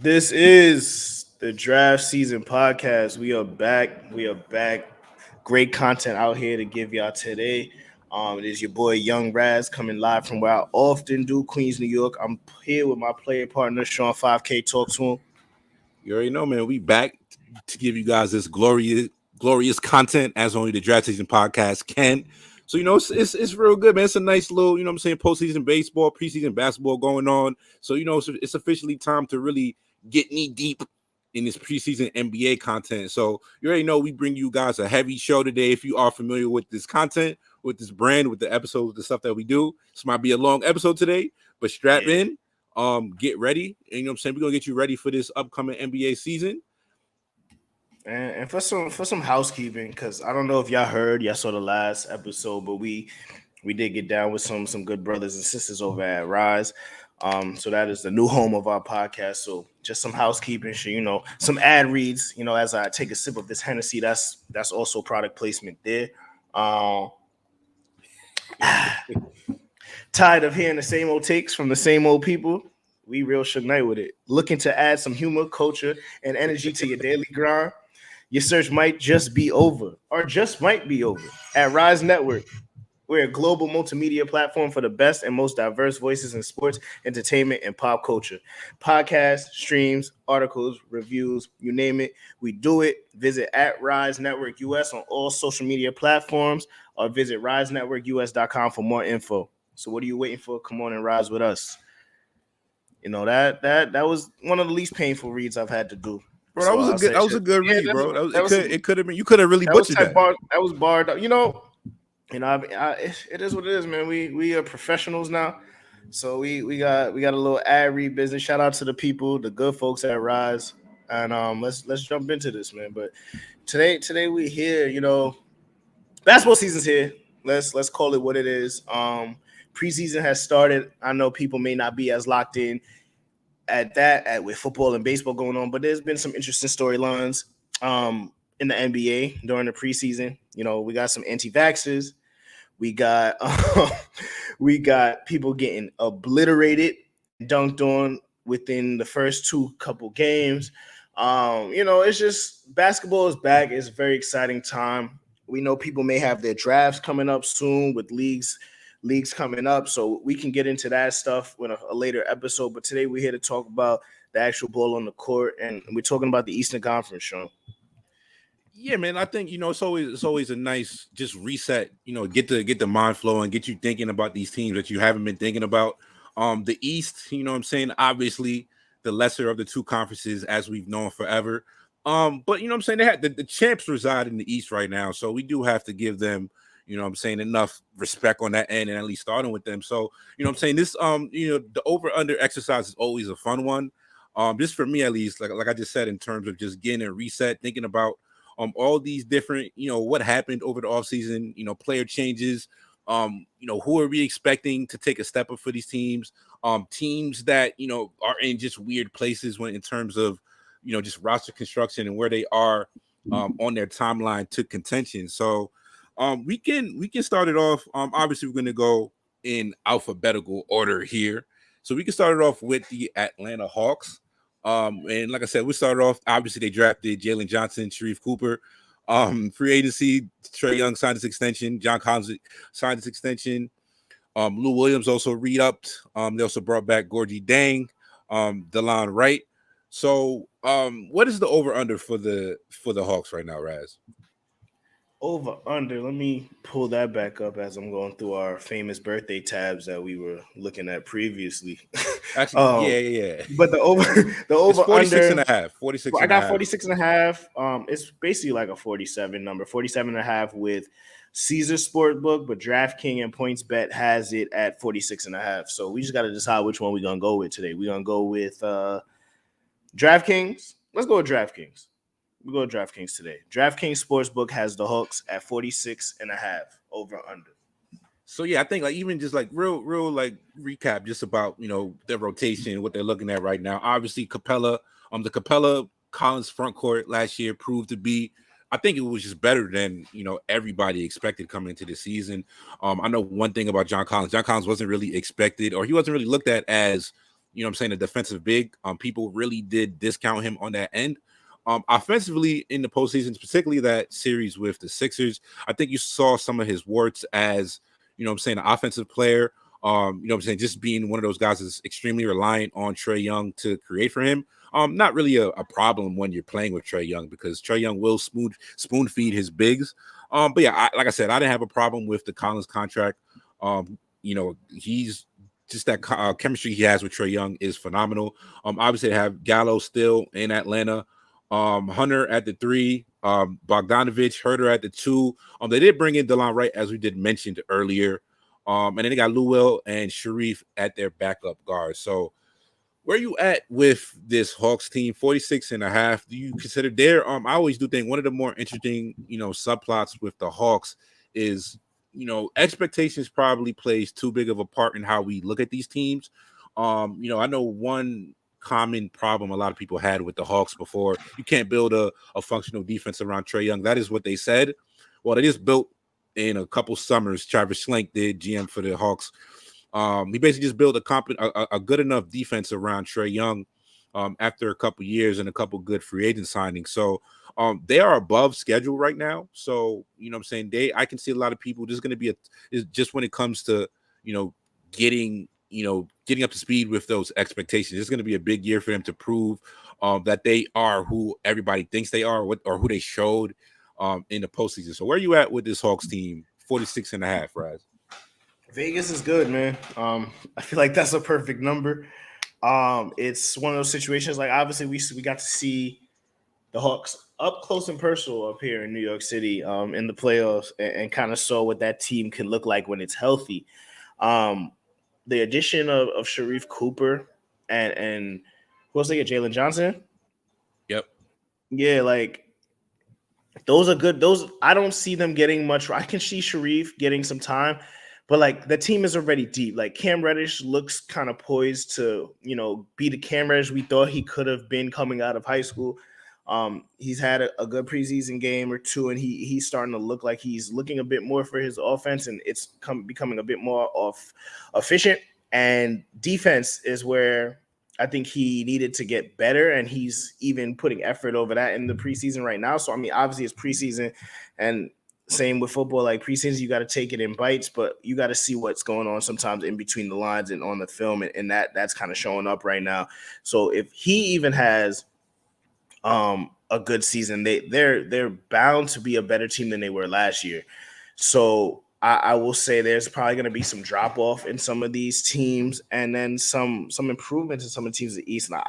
This is the draft season podcast. We are back. We are back. Great content out here to give y'all today. It is your boy Young Raz coming live from where I often do, Queens, New York. I'm here with my player partner Sean 5K. Talk to him. You already know, man. We back to give you guys this glorious content as only the draft season podcast can. So it's real good, man. It's a nice little, what I'm saying, postseason baseball, preseason basketball going on. So it's officially time to really get knee deep in this preseason NBA content. So you already know we bring you guys a heavy show today. If you are familiar with this content, with this brand, with the episodes, the stuff that we do, this might be a long episode today, but strap in. Get ready. And you know what I'm saying? We're gonna get you ready for this upcoming NBA season. And for some housekeeping, because I don't know if y'all saw the last episode, but we did get down with some good brothers and sisters over at Rise. So that is the new home of our podcast. So just some housekeeping, some ad reads, as I take a sip of this Hennessy, that's also product placement there. Tired of hearing the same old takes from the same old people. We real Suge Knight with it. Looking to add some humor, culture, and energy to your daily grind. Your search might just be over, or just might be over. At Rise Network, we're a global multimedia platform for the best and most diverse voices in sports, entertainment, and pop culture. Podcasts, streams, articles, reviews, you name it, we do it. Visit at Rise Network US on all social media platforms, or visit risenetworkus.com for more info. So what are you waiting for? Come on and rise with us. That was one of the least painful reads I've had to do. Bro, that was a good read, bro. It could have been, you could have really butchered that. That was barred up. It is what it is, man. We are professionals now, so we got a little ad read business. Shout out to the people, the good folks at Rise, and let's jump into this, man. But today we here. Basketball season's here. Let's call it what it is. Preseason has started. I know people may not be as locked in with football and baseball going on, but there's been some interesting storylines in the NBA during the preseason. We got some anti-vaxxers. We got people getting obliterated, dunked on within the first two couple games. It's just basketball is back. It's a very exciting time. We know people may have their drafts coming up soon with leagues coming up, so we can get into that stuff with a later episode. But today we're here to talk about the actual ball on the court, and we're talking about the Eastern Conference, Sean. Yeah, man. I think it's always a nice just reset. Get the mind flowing, get you thinking about these teams that you haven't been thinking about. The East, what I'm saying, obviously the lesser of the two conferences as we've known forever. But what I'm saying, they had the champs reside in the East right now, so we do have to give them, what I'm saying, enough respect on that end, and at least starting with them. So what I'm saying, this the over under exercise is always a fun one. Just for me at least, like I just said, in terms of just getting a reset, thinking about all these different, what happened over the offseason, player changes, who are we expecting to take a step up for these teams, teams that, are in just weird places when in terms of, just roster construction and where they are on their timeline to contention. So we can start it off. Obviously, we're going to go in alphabetical order here. So we can start it off with the Atlanta Hawks. And like I said, we started off, obviously they drafted Jalen Johnson, Sharif Cooper. Free agency, Trae Young signed his extension, John Collins signed his extension. Lou Williams also re-upped. They also brought back Gorgie Dang, DeLon Wright. So what is the over-under for the Hawks right now, Raz? Over under, let me pull that back up as I'm going through our famous birthday tabs that we were looking at previously. Actually, yeah. But the over it's 46 under, and a half. 46 I got 46 and a half. It's basically like a 47 number, 47 and a half with Caesar Sportbook, but DraftKings and PointsBet has it at 46 and a half. So we just got to decide which one we're going to go with today. We're going to go with DraftKings. Let's go with DraftKings. We go to DraftKings today. DraftKings Sportsbook has the Hawks at 46 and a half over under. So yeah, I think like even just like real like recap just about their rotation, what they're looking at right now. Obviously Capella, the Capella Collins front court last year proved to be, I think it was just better than everybody expected coming into the season. I know one thing about John Collins. John Collins wasn't really expected, or he wasn't really looked at as you know what I'm saying, a defensive big. People really did discount him on that end. Offensively in the postseason, particularly that series with the Sixers, I think you saw some of his warts as, you know what I'm saying, an offensive player. You know what I'm saying, just being one of those guys that's extremely reliant on Trae Young to create for him. Not really a problem when you're playing with Trae Young, because Trae Young will spoon feed his bigs. But yeah, like I said, I didn't have a problem with the Collins contract. You know, he's just that chemistry he has with Trae Young is phenomenal. Obviously, they have Gallo still in Atlanta, Hunter at the 3, Bogdanovich, Herter at the 2. They did bring in DeLon Wright, as we did mentioned earlier. And then they got Lou and Sharif at their backup guards. So where you at with this Hawks team? 46.5. Do you consider there? I always do think one of the more interesting, you know, subplots with the Hawks is, you know, expectations probably plays too big of a part in how we look at these teams. You know, I know one common problem a lot of people had with the Hawks before: you can't build a functional defense around Trae Young. That is what they said. Well, it is built in a couple summers. Travis Schlenk did, GM for the Hawks. He basically just built a good enough defense around Trae Young after a couple years and a couple good free agent signings. So they are above schedule right now. So, you know what I'm saying, I can see a lot of people just going to be just when it comes to, you know, getting up to speed with those expectations. It's going to be a big year for them to prove that they are who everybody thinks they are, or who they showed in the postseason. So where are you at with this Hawks team? 46.5, Raz. Vegas is good, man. I feel like that's a perfect number. It's one of those situations, like, obviously we got to see the Hawks up close and personal up here in New York City in the playoffs, and kind of saw what that team can look like when it's healthy. The addition of Sharif Cooper and who else they get? Jalen Johnson. Yep. Yeah, like, those are good. Those, I don't see them getting much. I can see Sharif getting some time, but like, the team is already deep. Like, Cam Reddish looks kind of poised to, you know, be the Cam Reddish we thought he could have been coming out of high school. He's had a good preseason game or two, and he's starting to look like he's looking a bit more for his offense, and it's becoming a bit more efficient. And defense is where I think he needed to get better, and he's even putting effort over that in the preseason right now. So, I mean, obviously it's preseason, and same with football. Like, preseason, you got to take it in bites, but you got to see what's going on sometimes in between the lines and on the film, and that's kind of showing up right now. So if he even has a good season, they're bound to be a better team than they were last year. So I will say there's probably going to be some drop off in some of these teams, and then some improvements in some of the teams in the East. And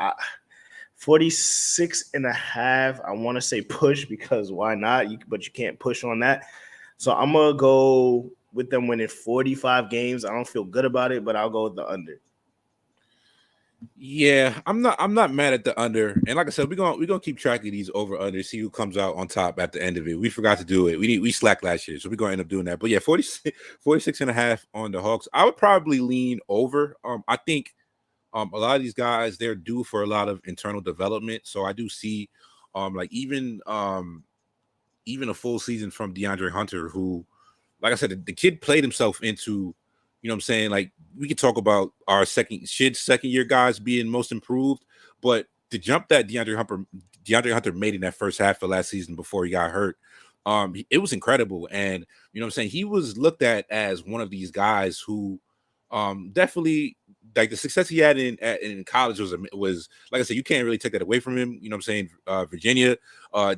46.5, I want to say push, because why not? But you can't push on that. So I'm going to go with them winning 45 games. I don't feel good about it, but I'll go with the under. Yeah, I'm not mad at the under. And like I said, we're gonna keep track of these over under, see who comes out on top at the end of it. We forgot to do it. We slacked last year, so we're gonna end up doing that. But yeah, 46.5 on the Hawks. I would probably lean over. I think a lot of these guys, they're due for a lot of internal development. So I do see like even a full season from DeAndre Hunter, who, like I said, the kid played himself into, you know what I'm saying? Like, we could talk about our second year guys being most improved, but the jump that DeAndre Hunter made in that first half of last season before he got hurt, it was incredible. And, you know what I'm saying, he was looked at as one of these guys who definitely, like, the success he had in college was, like I said, you can't really take that away from him. You know what I'm saying? Virginia,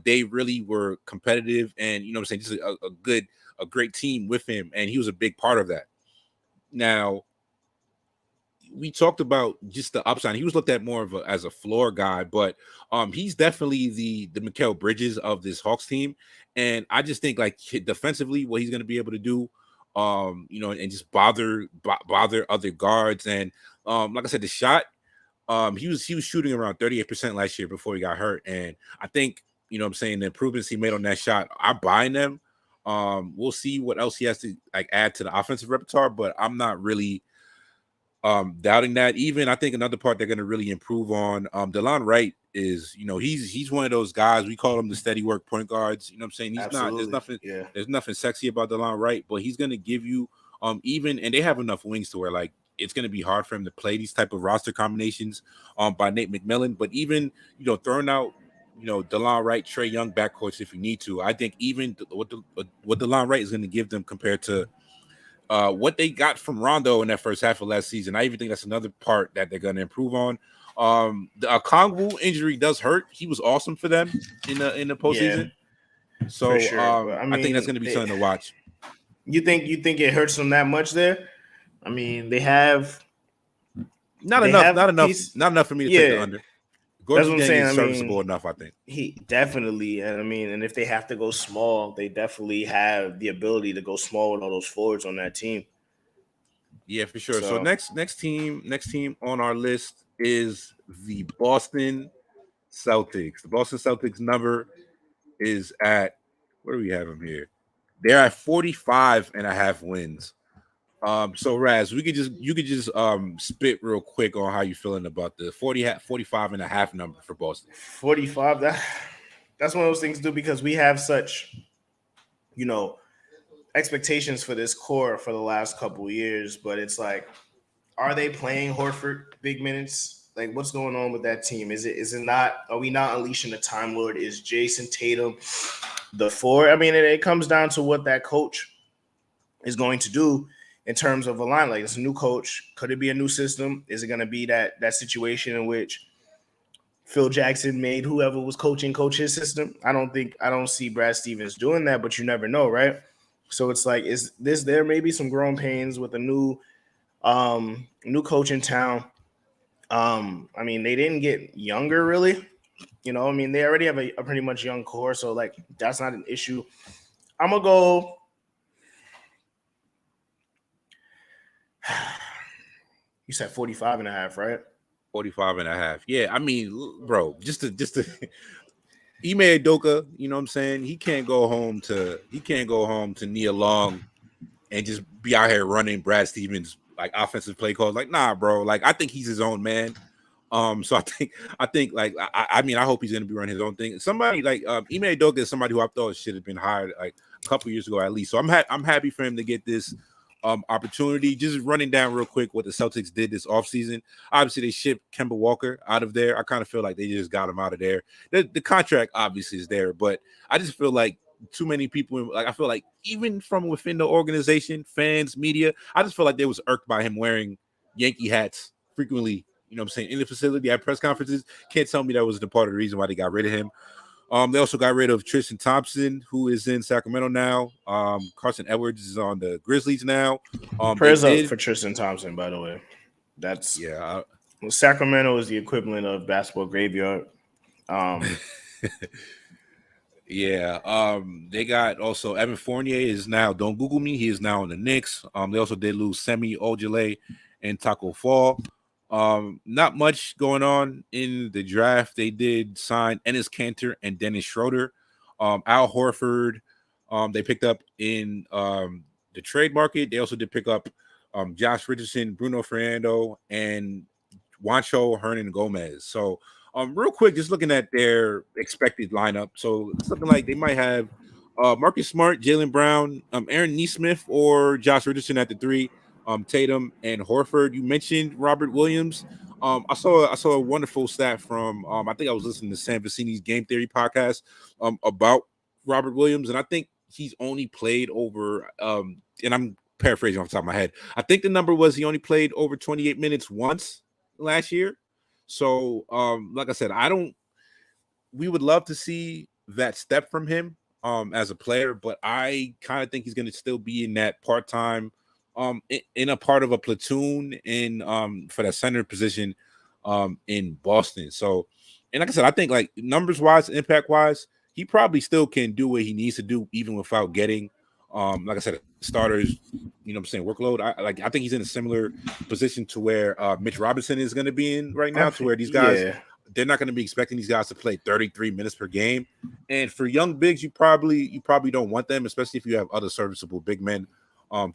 they really were competitive, and, you know what I'm saying, just a great team with him, and he was a big part of that. Now, we talked about just the upside. He was looked at more of as a floor guy, but he's definitely the Mikal Bridges of this Hawks team. And I just think, like, defensively, what he's going to be able to do, you know, and just bother other guards. And like I said, the shot, he was shooting around 38% last year before he got hurt. And I think, you know what I'm saying, the improvements he made on that shot, I'm buying them. We'll see what else he has to, like, add to the offensive repertoire, but I'm not really doubting that. Even I think another part they're going to really improve on, DeLon Wright is, you know, he's one of those guys, we call him the steady work point guards. You know what I'm saying? He's Absolutely. not, there's nothing sexy about DeLon Wright, but he's going to give you even, and they have enough wings to where, like, it's going to be hard for him to play these type of roster combinations by Nate McMillan. But even, throwing out, DeLon Wright, Trae Young backcourts if you need to, I think even what DeLon Wright is going to give them compared to what they got from Rondo in that first half of last season, I even think that's another part that they're going to improve on. The Okongwu injury does hurt. He was awesome for them in the postseason. Yeah, so sure. I think that's going to be something to watch. You think it hurts them that much there? I mean, they have not enough for me to take the under. Gordon That's what I'm saying. Is serviceable enough, I think. He definitely, and if they have to go small, they definitely have the ability to go small with all those forwards on that team. Yeah, for sure. So next team on our list is the Boston Celtics. The Boston Celtics number is at, where do we have them here? They're at 45.5 wins. So Raz, you could just spit real quick on how you feeling about the 45.5 number for Boston. 45. That's one of those things, dude, because we have such, expectations for this core for the last couple of years, but it's like, are they playing Horford big minutes? Like, what's going on with that team? Is it not? Are we not unleashing the Time Lord? Is Jason Tatum the four? I mean, it comes down to what that coach is going to do in terms of a line. Like, it's a new coach. Could it be a new system? Is it going to be that situation in which Phil Jackson made whoever was coach his system? I don't see Brad Stevens doing that, but you never know, right? So it's like, there may be some growing pains with a new coach in town. I mean, they didn't get younger, really. They already have a pretty much young core, so like that's not an issue. I'm gonna go. You said 45.5, right? 45.5. Yeah, I mean, bro, just to Ime Udoka, you know what I'm saying? He can't go home to Nia Long and just be out here running Brad Stevens like offensive play calls. Like, nah, bro. Like, I think he's his own man. So I think like I mean, I hope he's gonna be running his own thing. Somebody like Ime Udoka is somebody who I thought should have been hired like a couple years ago at least. So I'm happy for him to get this opportunity. Just running down real quick what the Celtics did this offseason. Obviously, they shipped Kemba Walker out of there. I kind of feel like they just got him out of there. The contract obviously is there, but I just feel like too many people, like I feel like even from within the organization, fans, media, I just feel like they was irked by him wearing Yankee hats frequently, you know what I'm saying, in the facility at press conferences. Can't tell me that was the part of the reason why they got rid of him. They also got rid of Tristan Thompson, who is in Sacramento now. Carson Edwards is on the Grizzlies now. Prayers up for Tristan Thompson, by the way. That's Sacramento is the equivalent of basketball graveyard. Yeah. They got also Evan Fournier is now, don't Google me, he is now on the Knicks. They also did lose Semi Ojeleye and Taco Fall. Not much going on in the draft. They did sign Enes Kanter and Dennis Schroeder. Al Horford, they picked up in the trade market. They also did pick up Josh Richardson, Bruno Fernando, and Juancho Hernan-Gomez. So real quick, just looking at their expected lineup. So it's looking like they might have Marcus Smart, Jaylen Brown, Aaron Nesmith, or Josh Richardson at the 3. Tatum and Horford. You mentioned Robert Williams. I saw a wonderful stat from I think I was listening to Sam Vecini's Game Theory podcast about Robert Williams, and I think he's only played over and I'm paraphrasing off the top of my head. I think the number was he only played over 28 minutes once last year. So like I said, we would love to see that step from him as a player, but I kind of think he's going to still be in that part-time in a part of a platoon in for that center position in Boston. So, and like I said, I think like numbers wise, impact wise, he probably still can do what he needs to do even without getting like I said, starters, you know what I'm saying, workload. I think he's in a similar position to where Mitch Robinson is going to be in right now, to where these guys they're not going to be expecting these guys to play 33 minutes per game. And for young bigs, you probably don't want them, especially if you have other serviceable big men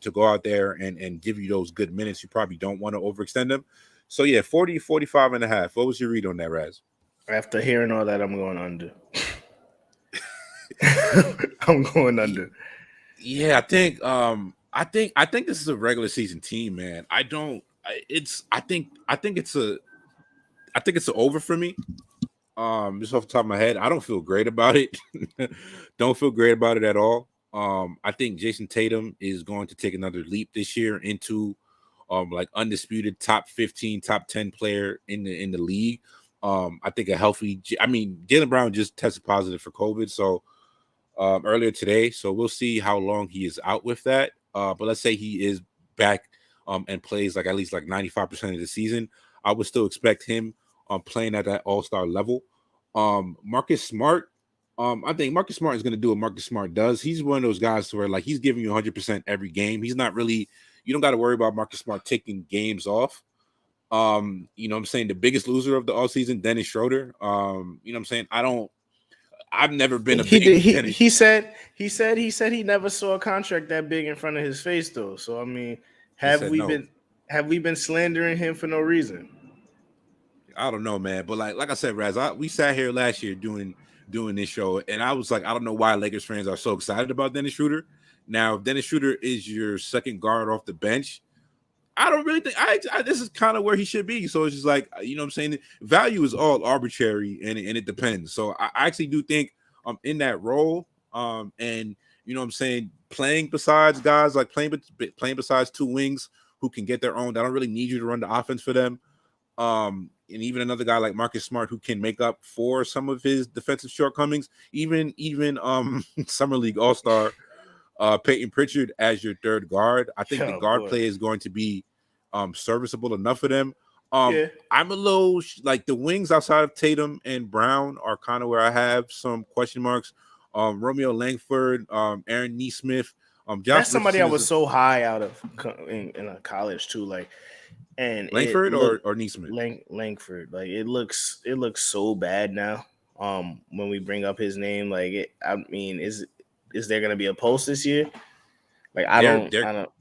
to go out there and give you those good minutes. You probably don't want to overextend them. So yeah, 45.5. What was your read on that, Raz? After hearing all that, I'm going under. I'm going under. Yeah, I think this is a regular season team, man. I don't I think it's a over for me. Just off the top of my head, I don't feel great about it. Don't feel great about it at all. I think Jason Tatum is going to take another leap this year into like undisputed top 15, top 10 player in the league. I think a healthy Jaylen Brown just tested positive for COVID, so earlier today. So we'll see how long he is out with that. But let's say he is back and plays like at least like 95% of the season. I would still expect him playing at that all-star level. Marcus Smart, I think Marcus Smart is going to do what Marcus Smart does. He's one of those guys where like he's giving you 100% every game. He's not really, you don't got to worry about Marcus Smart taking games off. You know what I'm saying? The biggest loser of the all season, Dennis Schroeder. You know what I'm saying? I've never been a big he said he never saw a contract that big in front of his face though. So I mean, have we been slandering him for no reason? I don't know, man. But like I said, Raz, we sat here last year doing this show, and I was like, I don't know why Lakers fans are so excited about Dennis Schroeder. Now, if Dennis Schroeder is your second guard off the bench, I don't really think this is kind of where he should be. So it's just like, you know what I'm saying? Value is all arbitrary and it depends. So I actually do think in that role, and you know what I'm saying, playing besides guys like playing besides two wings who can get their own, that don't really need you to run the offense for them. And even another guy like Marcus Smart who can make up for some of his defensive shortcomings, even Summer League All-Star Peyton Pritchard as your third guard. I think the guard play is going to be serviceable enough for them. I'm a little like the wings outside of Tatum and Brown are kind of where I have some question marks. Romeo Langford, Aaron Nesmith. That's somebody I was so high out of in college too. Like, and Langford or Nesmith? Langford. Like it looks so bad now. When we bring up his name, like I mean, is there going to be a post this year? Like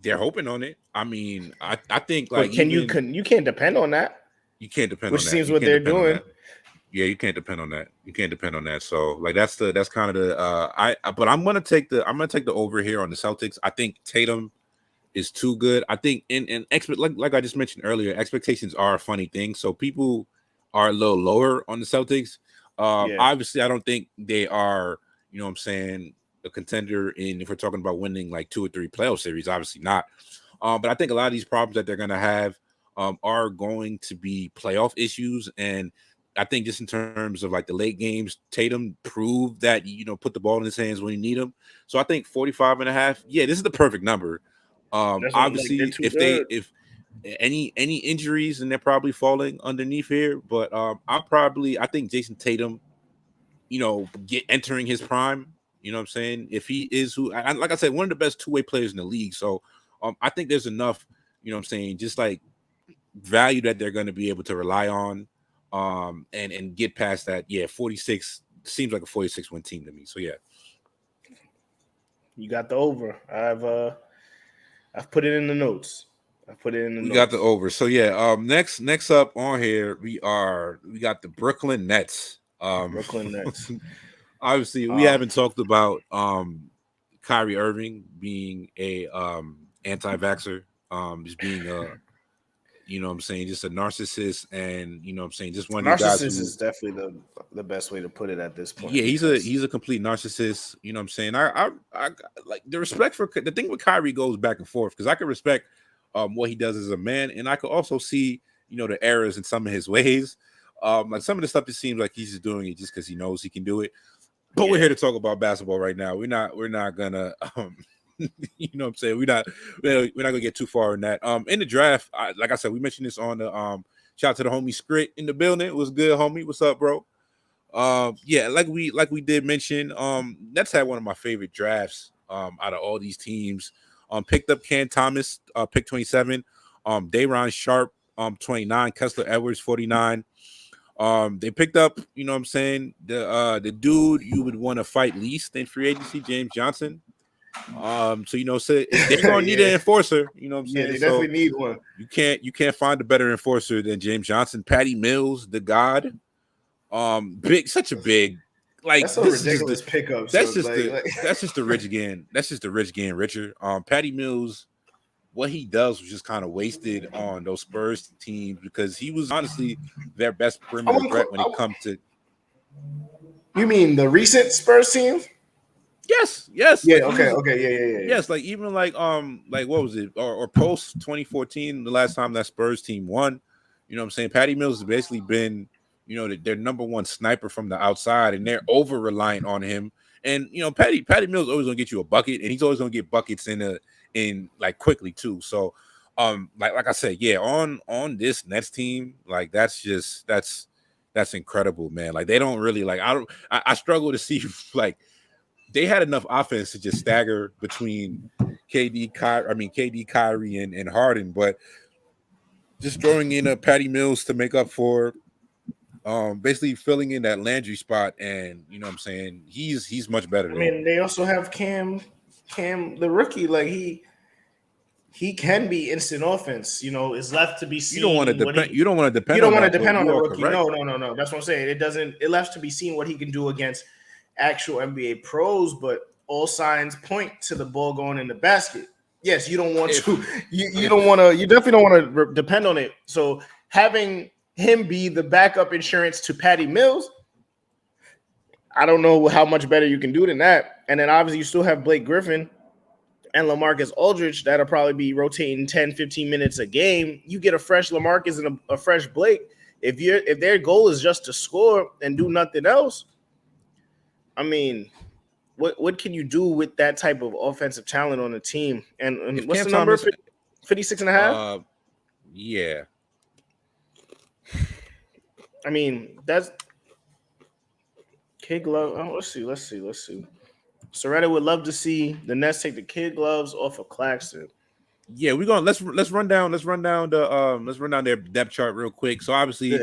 they're hoping on it. I mean, I think like you can't depend on that. You can't depend which on that. Seems what they're doing. Yeah, you can't depend on that. You can't depend on that. So like that's kind of the but I'm gonna take the over here on the Celtics. I think Tatum is too good. I think like I just mentioned earlier, expectations are a funny thing. So people are a little lower on the Celtics. Obviously, I don't think they are, you know what I'm saying, a contender if we're talking about winning like 2 or 3 playoff series, obviously not. But I think a lot of these problems that they're going to have are going to be playoff issues. And I think just in terms of like the late games, Tatum proved that, you know, put the ball in his hands when you need him. So I think 45.5. Yeah, this is the perfect number. Obviously, if any injuries, and they're probably falling underneath here, but I think Jason Tatum, you know, entering his prime. You know what I'm saying? If he is like I said, one of the best two-way players in the league. So I think there's enough, you know what I'm saying, just like value that they're going to be able to rely on and get past that. Yeah, 46 seems like a 46 win team to me. So yeah. You got the over. I've put it in the notes. We got the over. So yeah, next up on here we got the Brooklyn Nets. Brooklyn Nets. Obviously, we haven't talked about Kyrie Irving being a anti-vaxxer, just being you know what I'm saying, just a narcissist, and you know what I'm saying, just one of the guys who is definitely the best way to put it at this point. Yeah, he's a complete narcissist. You know what I'm saying? I like the respect for the thing with Kyrie goes back and forth because I can respect what he does as a man, and I could also see, you know, the errors in some of his ways. Like some of the stuff, it seems like he's just doing it just because he knows he can do it. But we're here to talk about basketball right now. We're not gonna you know what I'm saying, we're not gonna get too far in that. In the draft, like I said, we mentioned this on the shout out to the homie Scrit in the building. It was good, homie. What's up, bro? Yeah, like we did mention, Nets had one of my favorite drafts out of all these teams. Picked up Cam Thomas, pick 27, Day'Ron Sharpe, 29, Kessler Edwards, 49. They picked up, you know what I'm saying, the dude you would want to fight least in free agency, James Johnson. So you know, they're gonna need an enforcer, you know what I'm saying? Yeah, they definitely need one. You can't find a better enforcer than James Johnson. Patty Mills, the god. Such a big, like, that's a ridiculous pickup. That's just the rich getting richer. Patty Mills what he does was just kind of wasted on those Spurs teams because he was honestly their best perimeter threat when it comes to. You mean the recent Spurs team? Yes, Yeah. like he Okay. was. Okay. Yeah. Yes, like even like what was it, or post 2014, the last time that Spurs team won, you know what I'm saying? Patty Mills has basically been, their number one sniper from the outside, and they're over reliant on him. And Patty Mills always gonna get you a bucket, and he's always gonna get buckets in like quickly too. So, like I said, yeah, on this Nets team, like that's incredible, man. Like they don't really like I struggle to see like. They had enough offense to just stagger between KD, Kyrie, and Harden, but just throwing in a Patty Mills to make up for basically filling in that Landry spot, and you know what I'm saying, he's much better than him. They also have Cam the rookie, like he can be instant offense. It's left to be seen. You don't want to depend. You don't want to depend. You don't want to that, depend on the rookie. Correct. No. That's what I'm saying. It left to be seen what he can do against actual NBA pros, but all signs point to the ball going in the basket. Yes, you don't want to. You don't want to. You definitely don't want to depend on it. So having him be the backup insurance to Patty Mills, I don't know how much better you can do than that. And then obviously you still have Blake Griffin and LaMarcus Aldridge that'll probably be rotating 10, 15 minutes a game. You get a fresh LaMarcus and a fresh Blake. If their goal is just to score and do nothing else, I mean, what can you do with that type of offensive talent on the team? And what's the number? 56 and a half? Yeah. I mean, that's kid glove. Oh, let's see. Soretta would love to see the Nets take the kid gloves off of Claxton. Yeah, we're going. Let's run down their depth chart real quick. So obviously,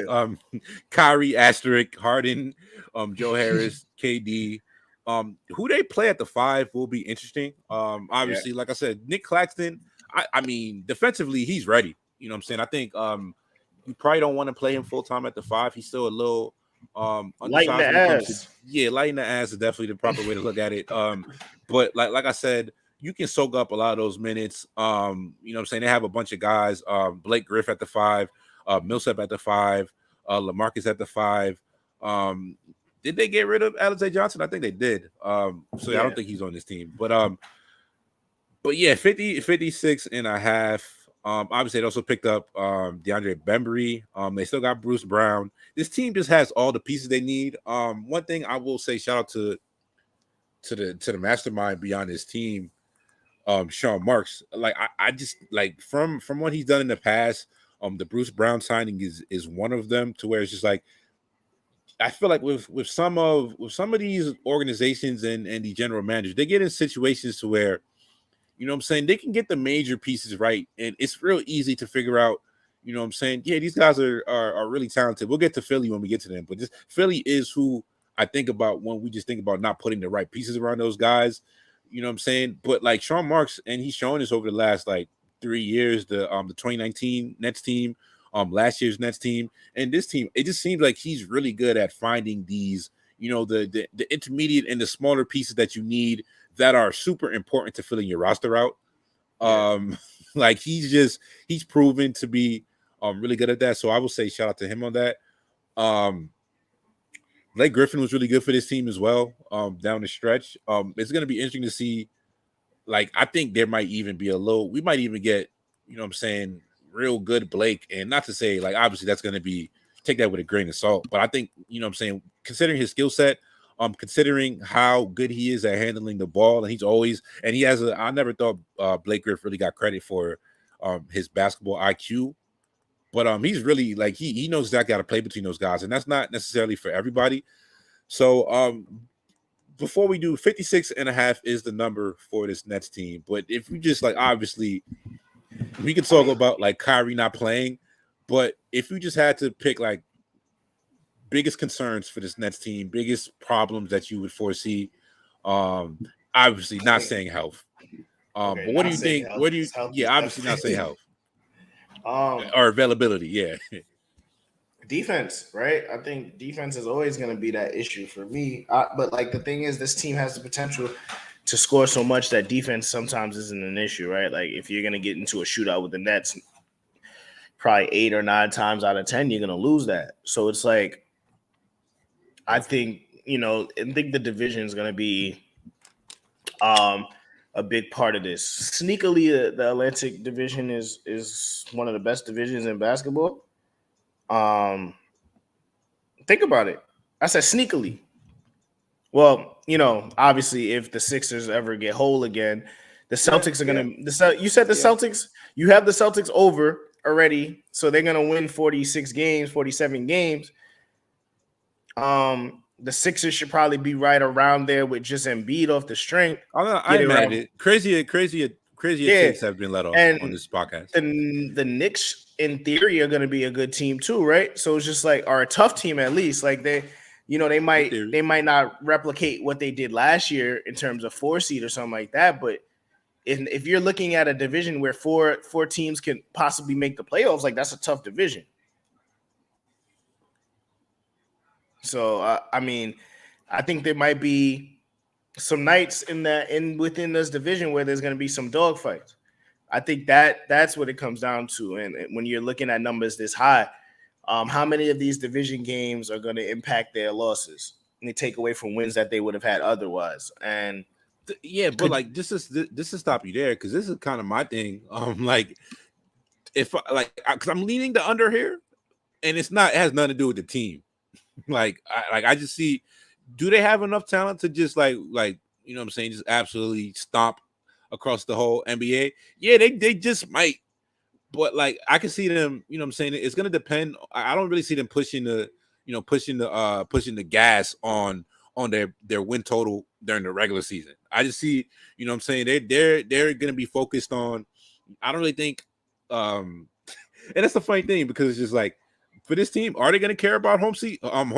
Kyrie, asterisk, Harden, Joe Harris, KD. Who they play at the 5 will be interesting. Obviously, like I said, Nick Claxton. I mean, defensively, he's ready. You know what I'm saying? I think you probably don't want to play him full time at the 5. He's still a little light in the ass. Light in the ass is definitely the proper way to look at it. But like I said, you can soak up a lot of those minutes. You know what I'm saying? They have a bunch of guys. Blake Griff at the 5, Millsap at the 5, LaMarcus at the 5. Did they get rid of Alize Johnson? I think they did. I don't think he's on this team. But yeah, 56 and a half. Obviously, they also picked up DeAndre Bembry. They still got Bruce Brown. This team just has all the pieces they need. One thing I will say, shout out to the mastermind beyond his team, Sean Marks. Like I just like from what he's done in the past. The Bruce Brown signing is one of them, to where it's just like, I feel like with some of these organizations and the general managers, they get in situations to where, you know what I'm saying, they can get the major pieces right, and it's real easy to figure out, you know what I'm saying, yeah, these guys are really talented. We'll get to Philly when we get to them, but Philly is who I think about when we just think about not putting the right pieces around those guys, you know what I'm saying? But like Sean Marks, and he's shown this over the last like 3 years, the 2019 Nets team, last year's Nets team, and this team, it just seems like he's really good at finding these, you know, the intermediate and the smaller pieces that you need that are super important to filling your roster out. Like he's proven to be really good at that. So I will say shout out to him on that. Blake Griffin was really good for this team as well, down the stretch. It's going to be interesting to see. Like, I think there might even be we might even get, you know what I'm saying, real good Blake. And not to say, like, obviously that's going to be, take that with a grain of salt. But I think, you know what I'm saying, considering his skill set, considering how good he is at handling the ball, and he has I never thought Blake Griffin really got credit for his basketball IQ. But he's really, like, he knows exactly how to play between those guys. And that's not necessarily for everybody. So, before we do, 56 and a half is the number for this Nets team. But if we just, like, obviously, we could talk about, like, Kyrie not playing. But if you just had to pick, like, biggest concerns for this Nets team, biggest problems that you would foresee, obviously not saying health. But what do you think? Obviously not saying health. Or availability, yeah. Defense, right? I think defense is always going to be that issue for me. But like the thing is, this team has the potential to score so much that defense sometimes isn't an issue, right? Like if you're gonna get into a shootout with the Nets, probably 8 or 9 times out of 10, you're gonna lose that. So it's like I think the division is gonna be a big part of this. Sneakily, the Atlantic Division is one of the best divisions in basketball. Think about it. I said sneakily. Well, obviously, if the Sixers ever get whole again, the Celtics are gonna. You said the Celtics. You have the Celtics over already, so they're gonna win 46 games, 47 games. The Sixers should probably be right around there with just Embiid off the strength. I'm mad at it. Crazier takes have been let off on this podcast. The Knicks, in theory, are going to be a good team too, right? So it's just like, or a tough team at least. Like they might not replicate what they did last year in terms of 4 seed or something like that. But if you're looking at a division where four teams can possibly make the playoffs, like that's a tough division. So I think there might be some nights within this division where there's going to be some dogfights. I think that's what it comes down to. And when you're looking at numbers this high, how many of these division games are going to impact their losses and they take away from wins that they would have had otherwise? And but like this is stop you there because this is kind of my thing. Because I'm leaning the under here, and it has nothing to do with the team. I just see, do they have enough talent to just like what I'm saying, just absolutely stomp across the whole NBA? Yeah, they just might. But like I can see them, what I'm saying, it's gonna depend. I don't really see them pushing the gas on their win total during the regular season. I just see, what I'm saying, they're gonna be focused on. I don't really think and that's the funny thing because it's just like, for this team, are they going to care about home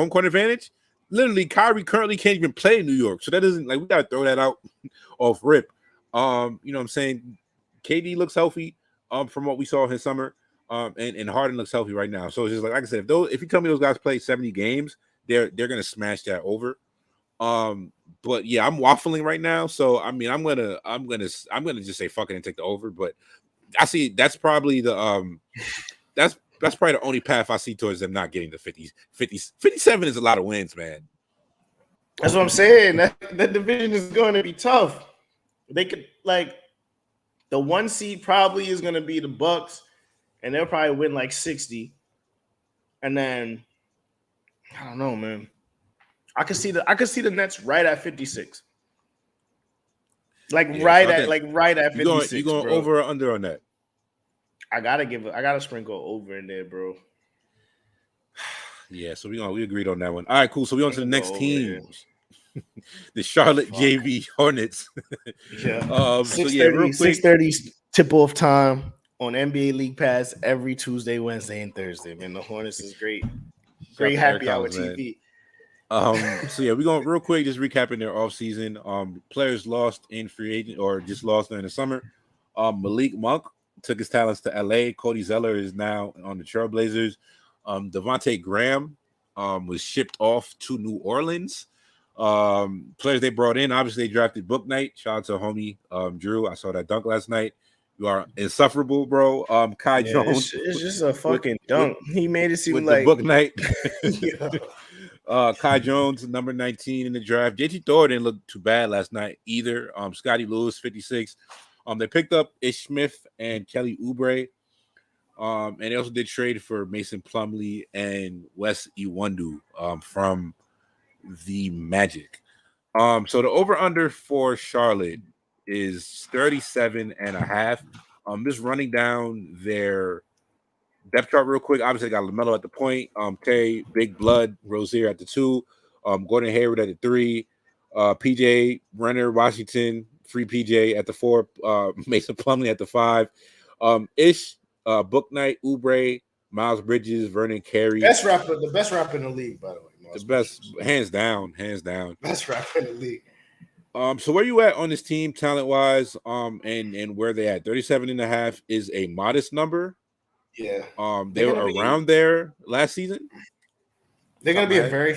court advantage? Literally, Kyrie currently can't even play in New York, so that doesn't, like, we got to throw that out off rip. What I'm saying, KD looks healthy from what we saw in summer, and Harden looks healthy right now. So it's just like I said, if you tell me those guys play 70 games, they're going to smash that over. But yeah, I'm waffling right now, so I mean, I'm gonna just say fuck it and take the over. But I see that's probably the That's probably the only path I see towards them not getting the 50s. 57 is a lot of wins, man. That's what I'm saying. That division is going to be tough. They could, like, the 1 seed probably is going to be the Bucks, and they'll probably win like 60. And then I don't know, man. I could see the Nets right at 56. Right at 56. You going over or under on that? I gotta sprinkle over in there, bro. Yeah, so we agreed on that one. All right, cool. So we on to the next teams. The Charlotte JV Hornets. Yeah. 6:30 tip-off time on NBA League Pass every Tuesday, Wednesday, and Thursday. Man, the Hornets is great. Great happy hour TV. So yeah, we're going real quick, just recapping their offseason. Players lost in free agent or just lost during the summer. Malik Monk took his talents to LA. Cody Zeller is now on the Trailblazers. Devontae Graham was shipped off to New Orleans. Players they brought in, obviously they drafted Book Knight. Shout out to homie Drew. I saw that dunk last night. You are insufferable, bro. Kai Jones. It's just a fucking dunk. He made it seem with like the Book Knight. Kai Jones, number 19 in the draft. JT Thor didn't look too bad last night either. Scotty Lewis, 56. They picked up Ish Smith and Kelly Oubre. And they also did trade for Mason Plumlee and Wes Iwundu from the Magic. So the over-under for Charlotte is 37.5. Just running down their depth chart real quick. Obviously, they got LaMelo at the point. Terry, Big Blood, Rozier at the 2. Gordon Hayward at the 3. PJ, Renner, Washington, Free PJ at the 4. Mason Plumlee at the 5. Ish, Book Knight, Oubre, Miles Bridges, Vernon Carey. The best rapper in the league, by the way. The best, hands down. Best rapper in the league. So where you at on this team, talent wise? And where they at? 37.5 is a modest number. Yeah. They were around there last season. They're gonna be a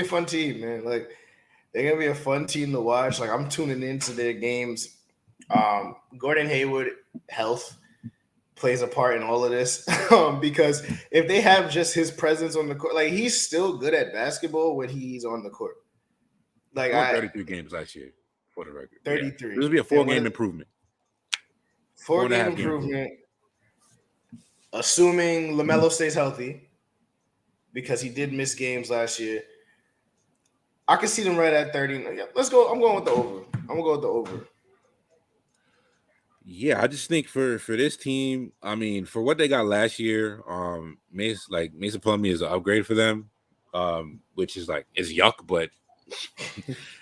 fun team, man. Like They're gonna be a fun team to watch. Like I'm tuning into their games. Gordon Hayward health plays a part in all of this because if they have just his presence on the court, like he's still good at basketball when he's on the court. Like He won I 33 games last year, for the record. Yeah, 33 this will be a and what four-game is improvement, four four and a game half game improvement. improvement, assuming LaMelo stays healthy because he did miss games last year. I can see them right at 30. Yeah, let's go. I'm going with the over. I'm gonna go with the over. Yeah, I just think for this team, I mean, for what they got last year, Mason Plumlee is an upgrade for them, which is like it's yuck, but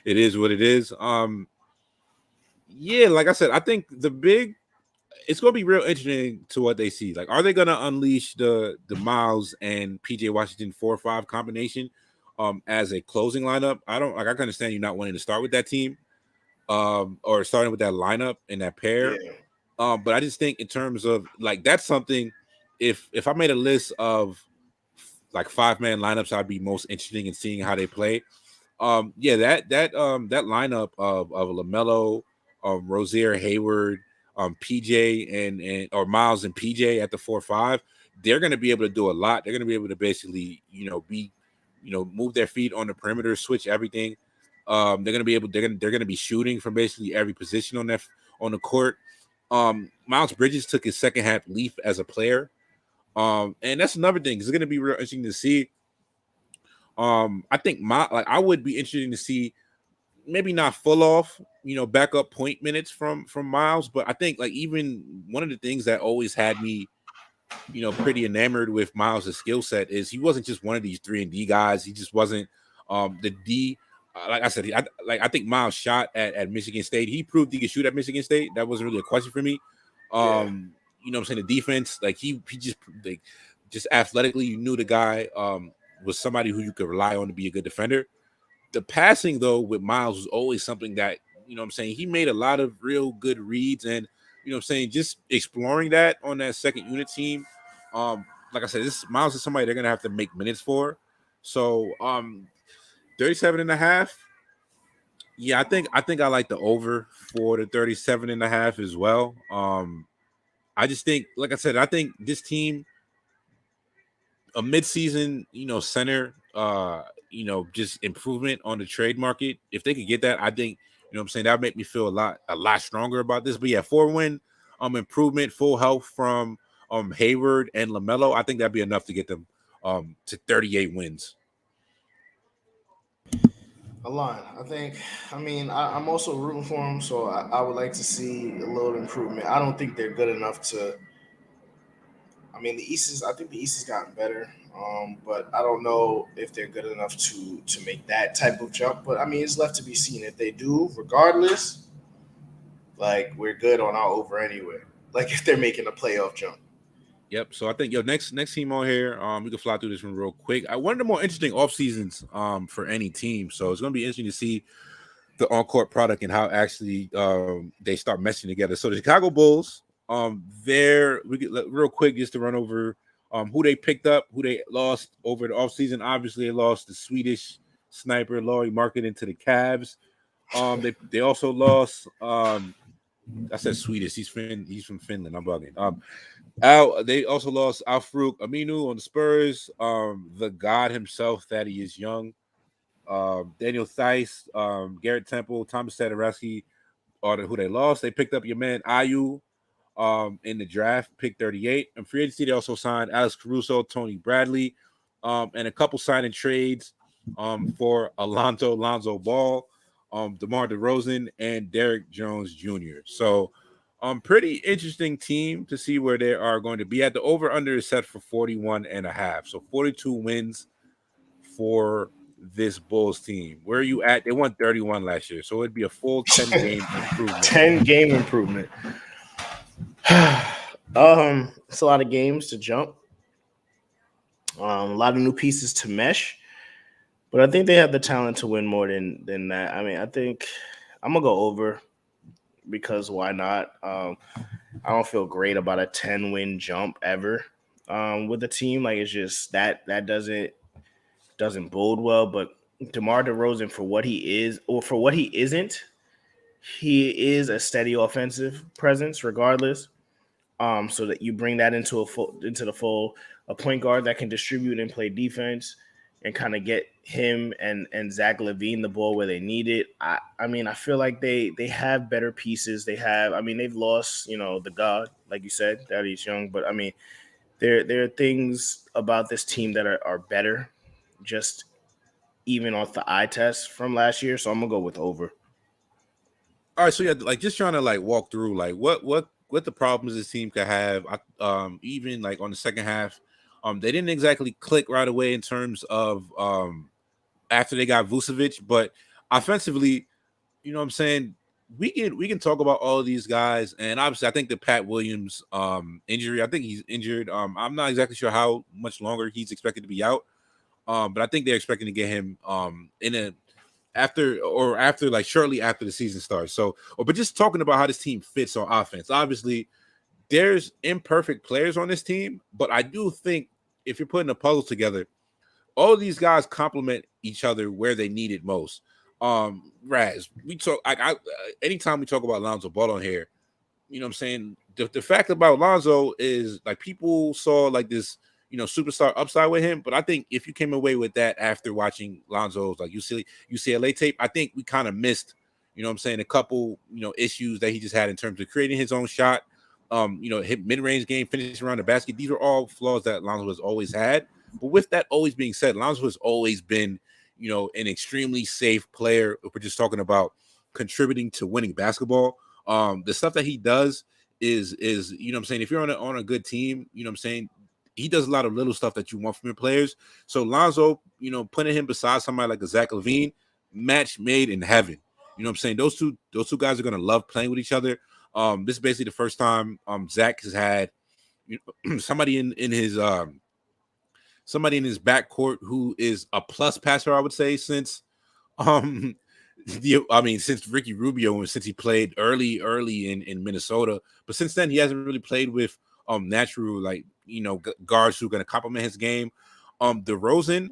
it is what it is. Yeah, like I said, I think it's gonna be real interesting to what they see. Like, are they gonna unleash the Miles and PJ Washington 4-5 combination as a closing lineup? I can understand you not wanting to start with that team, or starting with that lineup and that pair. Yeah. But I just think in terms of like that's something. If I made a list of like 5-man lineups, I'd be most interested in seeing how they play. Yeah, that lineup of LaMelo, Rozier, Hayward, PJ, and or Miles and PJ at the 4-5, they're going to be able to do a lot. They're going to be able to basically, move their feet on the perimeter, switch everything. They're going to be able. They're going to be shooting from basically every position on the court. Miles Bridges took his second half leap as a player. And that's another thing. It's going to be real interesting to see. I think I would be interested to see maybe not full off, backup point minutes from Miles, but I think like even one of the things that always had me, pretty enamored with Miles' skill set is he wasn't just one of these 3-and-D guys. He just wasn't the D. Like I said, I think Miles shot at Michigan State. He proved he could shoot at Michigan State. That wasn't really a question for me. Yeah. You know what I'm saying? The defense, like he just athletically, you knew the guy was somebody who you could rely on to be a good defender. The passing though with Miles was always something that, what I'm saying, he made a lot of real good reads, and what I'm saying, just exploring that on that second unit team. Like I said, this Miles is somebody they're gonna have to make minutes for. So 37 and a half. Yeah, I think I like the over for the 37 and a half as well. I just think, like I said, I think this team, a midseason, center, just improvement on the trade market. If they could get that, I think, what I'm saying, that would make me feel a lot stronger about this. But yeah, 4-win improvement, full health from Hayward and LaMelo, I think that'd be enough to get them to 38 wins. A line. I'm also rooting for them, so I would like to see a little improvement. I don't think they're good enough to. I think the East has gotten better, but I don't know if they're good enough to make that type of jump. But I mean, it's left to be seen. If they do, regardless, like we're good on our over anyway. Like if they're making a playoff jump. Yep. So I think next team on here, we can fly through this one real quick. One of the more interesting off seasons for any team. So it's gonna be interesting to see the on-court product and how actually they start meshing together. So the Chicago Bulls, we get real quick just to run over who they picked up, who they lost over the offseason. Obviously, they lost the Swedish sniper Laurie Markkinen to the Cavs. They also lost. I said Swedish. He's from Finland. I'm bugging. They also lost Al-Farouq Aminu on the Spurs. The God himself, Thaddeus Young. Daniel Theis, Garrett Temple, Thomas Satoransky are who they lost. They picked up your man Ayu in the draft, pick 38. And free agency, they also signed Alex Caruso, Tony Bradley, and a couple signing trades for Lonzo Ball, DeMar DeRozan, and Derek Jones Jr. So pretty interesting team to see where they are going to be at. The over-under is set for 41 and a half. So 42 wins for this Bulls team. Where are you at? They won 31 last year, so it'd be a full 10-game improvement. 10-game improvement. It's a lot of games to jump. A lot of new pieces to mesh, but I think they have the talent to win more than that. I mean, I think I'm gonna go over because why not? I don't feel great about a 10-win jump ever with the team. Like it's just that doesn't bode well. But DeMar DeRozan for what he is or for what he isn't, he is a steady offensive presence regardless. So that you bring that into the full, a point guard that can distribute and play defense and kind of get him and Zach LaVine the ball where they need it. I mean, I feel like they have better pieces. They've lost, the god, like you said, that he's young, but I mean, there are things about this team that are better, just even off the eye test from last year. So I'm gonna go with over. All right, so yeah, like just trying to like walk through like what the problems this team could have. Even like on the second half, they didn't exactly click right away in terms of after they got Vucevic, but offensively, you know what I'm saying, we can talk about all of these guys, and obviously I think the Pat Williams injury, I think he's injured. I'm not exactly sure how much longer he's expected to be out. But I think they're expecting to get him in a after like shortly after the season starts. So, but just talking about how this team fits on offense. Obviously, there's imperfect players on this team, but I do think if you're putting a puzzle together, all of these guys complement each other where they need it most. Raz, we talk anytime we talk about Lonzo Ball on here, you know what I'm saying? The fact about Lonzo is like people saw like this, superstar upside with him. But I think if you came away with that after watching Lonzo's like UCLA tape, I think we kind of missed, you know what I'm saying, a couple, issues that he just had in terms of creating his own shot, hit mid-range game, finishing around the basket. These are all flaws that Lonzo has always had. But with that always being said, Lonzo has always been, an extremely safe player. If we're just talking about contributing to winning basketball. The stuff that he does is what I'm saying, if you're on a good team, you know what I'm saying, he does a lot of little stuff that you want from your players. So Lonzo, putting him beside somebody like a Zach LaVine, match made in heaven. You know what I'm saying? Those two guys are gonna love playing with each other. This is basically the first time Zach has had somebody in his backcourt who is a plus passer, I would say, since since Ricky Rubio and since he played early in Minnesota. But since then he hasn't really played with natural guards who are going to complement his game. DeRozan,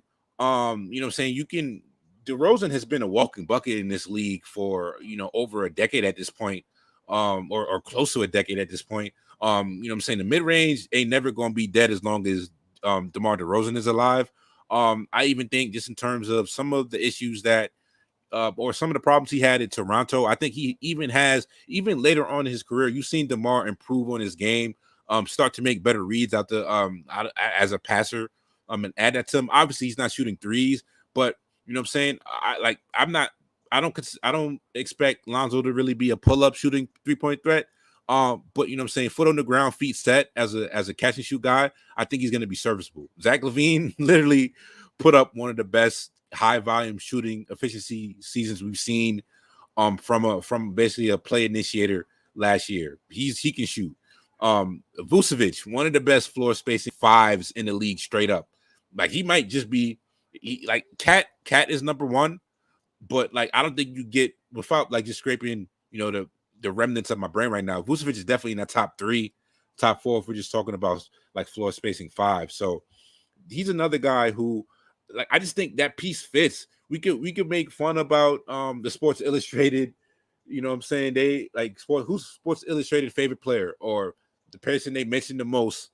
DeRozan has been a walking bucket in this league for over a decade at this point, or close to a decade at this point. The mid-range ain't never going to be dead as long as DeMar DeRozan is alive. I even think just in terms of some of the issues that or some of the problems he had in Toronto, I think he even later on in his career, you've seen DeMar improve on his game, start to make better reads out as a passer, and add that to him. Obviously, he's not shooting threes, but you know what I'm saying? I don't expect Lonzo to really be a pull-up shooting three-point threat. But you know what I'm saying, foot on the ground, feet set as a catch and shoot guy, I think he's going to be serviceable. Zach LaVine literally put up one of the best high volume shooting efficiency seasons we've seen from basically a play initiator last year. He can shoot. Vucevic, one of the best floor spacing fives in the league straight up. Like he might just be Cat is number one, but like I don't think you get without like just scraping, the remnants of my brain right now. Vucevic is definitely in that top 3, top 4 if we're just talking about like floor spacing 5. So he's another guy who like I just think that piece fits. We could make fun about the Sports Illustrated, you know what I'm saying? They like who's Sports Illustrated favorite player or the person they mention the most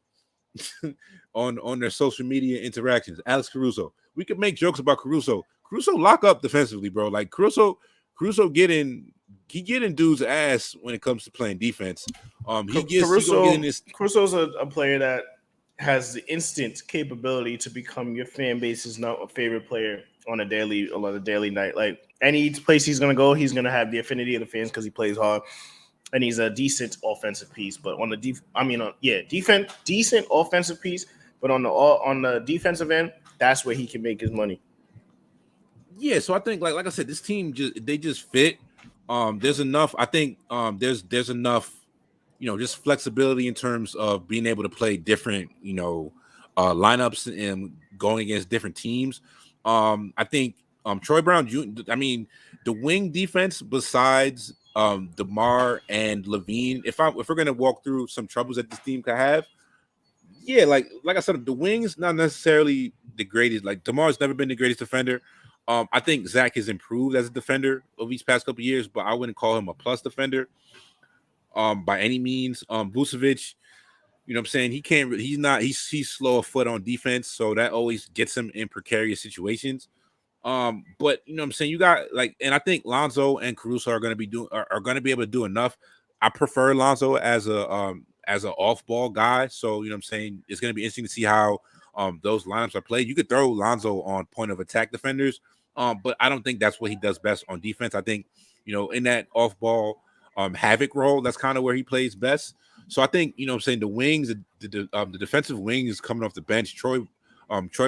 on their social media interactions, Alex Caruso. We could make jokes about Caruso. Caruso lock up defensively, bro. Like Caruso getting dudes' ass when it comes to playing defense. Caruso's a player that has the instant capability to become your fan base's favorite player on a daily night. Like any place he's gonna go, he's gonna have the affinity of the fans because he plays hard and he's a decent offensive piece. But on the decent offensive piece. But on the defensive end, that's where he can make his money. Yeah, so I think like I said, this team just fit. There's enough. I think there's enough, just flexibility in terms of being able to play different, lineups and going against different teams. I think Troy Brown Jr. I mean, the wing defense besides DeMar and LaVine. If we're gonna walk through some troubles that this team could have, yeah, like I said, the wings not necessarily the greatest. Like DeMar's never been the greatest defender. I think Zach has improved as a defender over these past couple of years, but I wouldn't call him a plus defender by any means. Vucevic, you know what I'm saying? He's slow of foot on defense, so that always gets him in precarious situations. But you know what I'm saying? You got and I think Lonzo and Caruso are gonna be able to do enough. I prefer Lonzo as an off-ball guy. So you know what I'm saying? It's gonna be interesting to see how those lineups are played. You could throw Lonzo on point of attack defenders, but I don't think that's what he does best on defense. I think, in that off-ball havoc role, that's kind of where he plays best. So I think, you know what I'm saying, the wings, the defensive wings coming off the bench, Troy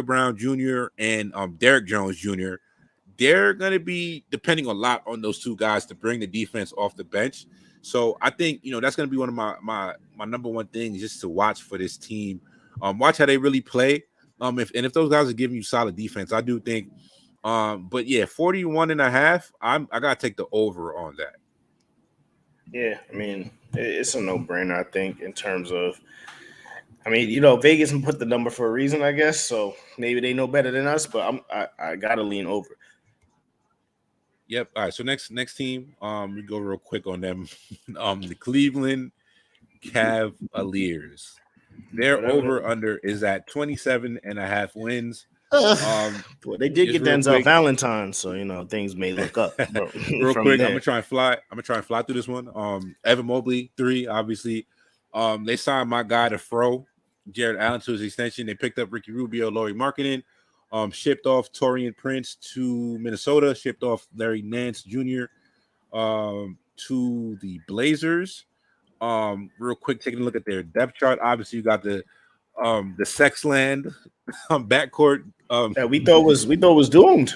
Brown Jr. and Derrick Jones Jr., they're going to be depending a lot on those two guys to bring the defense off the bench. So I think, that's going to be one of my number one things just to watch for this team. Watch how they really play. If those guys are giving you solid defense, I do think. But yeah, 41.5, I got to take the over on that. Yeah, I mean, it's a no-brainer, I think, in terms of, Vegas put the number for a reason, I guess. So maybe they know better than us, but I gotta lean over. Yep. All right. So next team, we go real quick on them. The Cleveland Cavaliers. Their over/under is at 27.5 wins. Well, they did get Denzel Valentine, so things may look up. Real quick, I'm gonna try and fly through this one. Evan Mobley, 3, obviously. They signed my guy to Fro, Jared Allen, to his extension. They picked up Ricky Rubio, Lauri Markkanen. Shipped off Taurean Prince to Minnesota. Shipped off Larry Nance Jr. To the Blazers. Real quick, taking a look at their depth chart. Obviously, you got the Sexland backcourt. That we thought was doomed.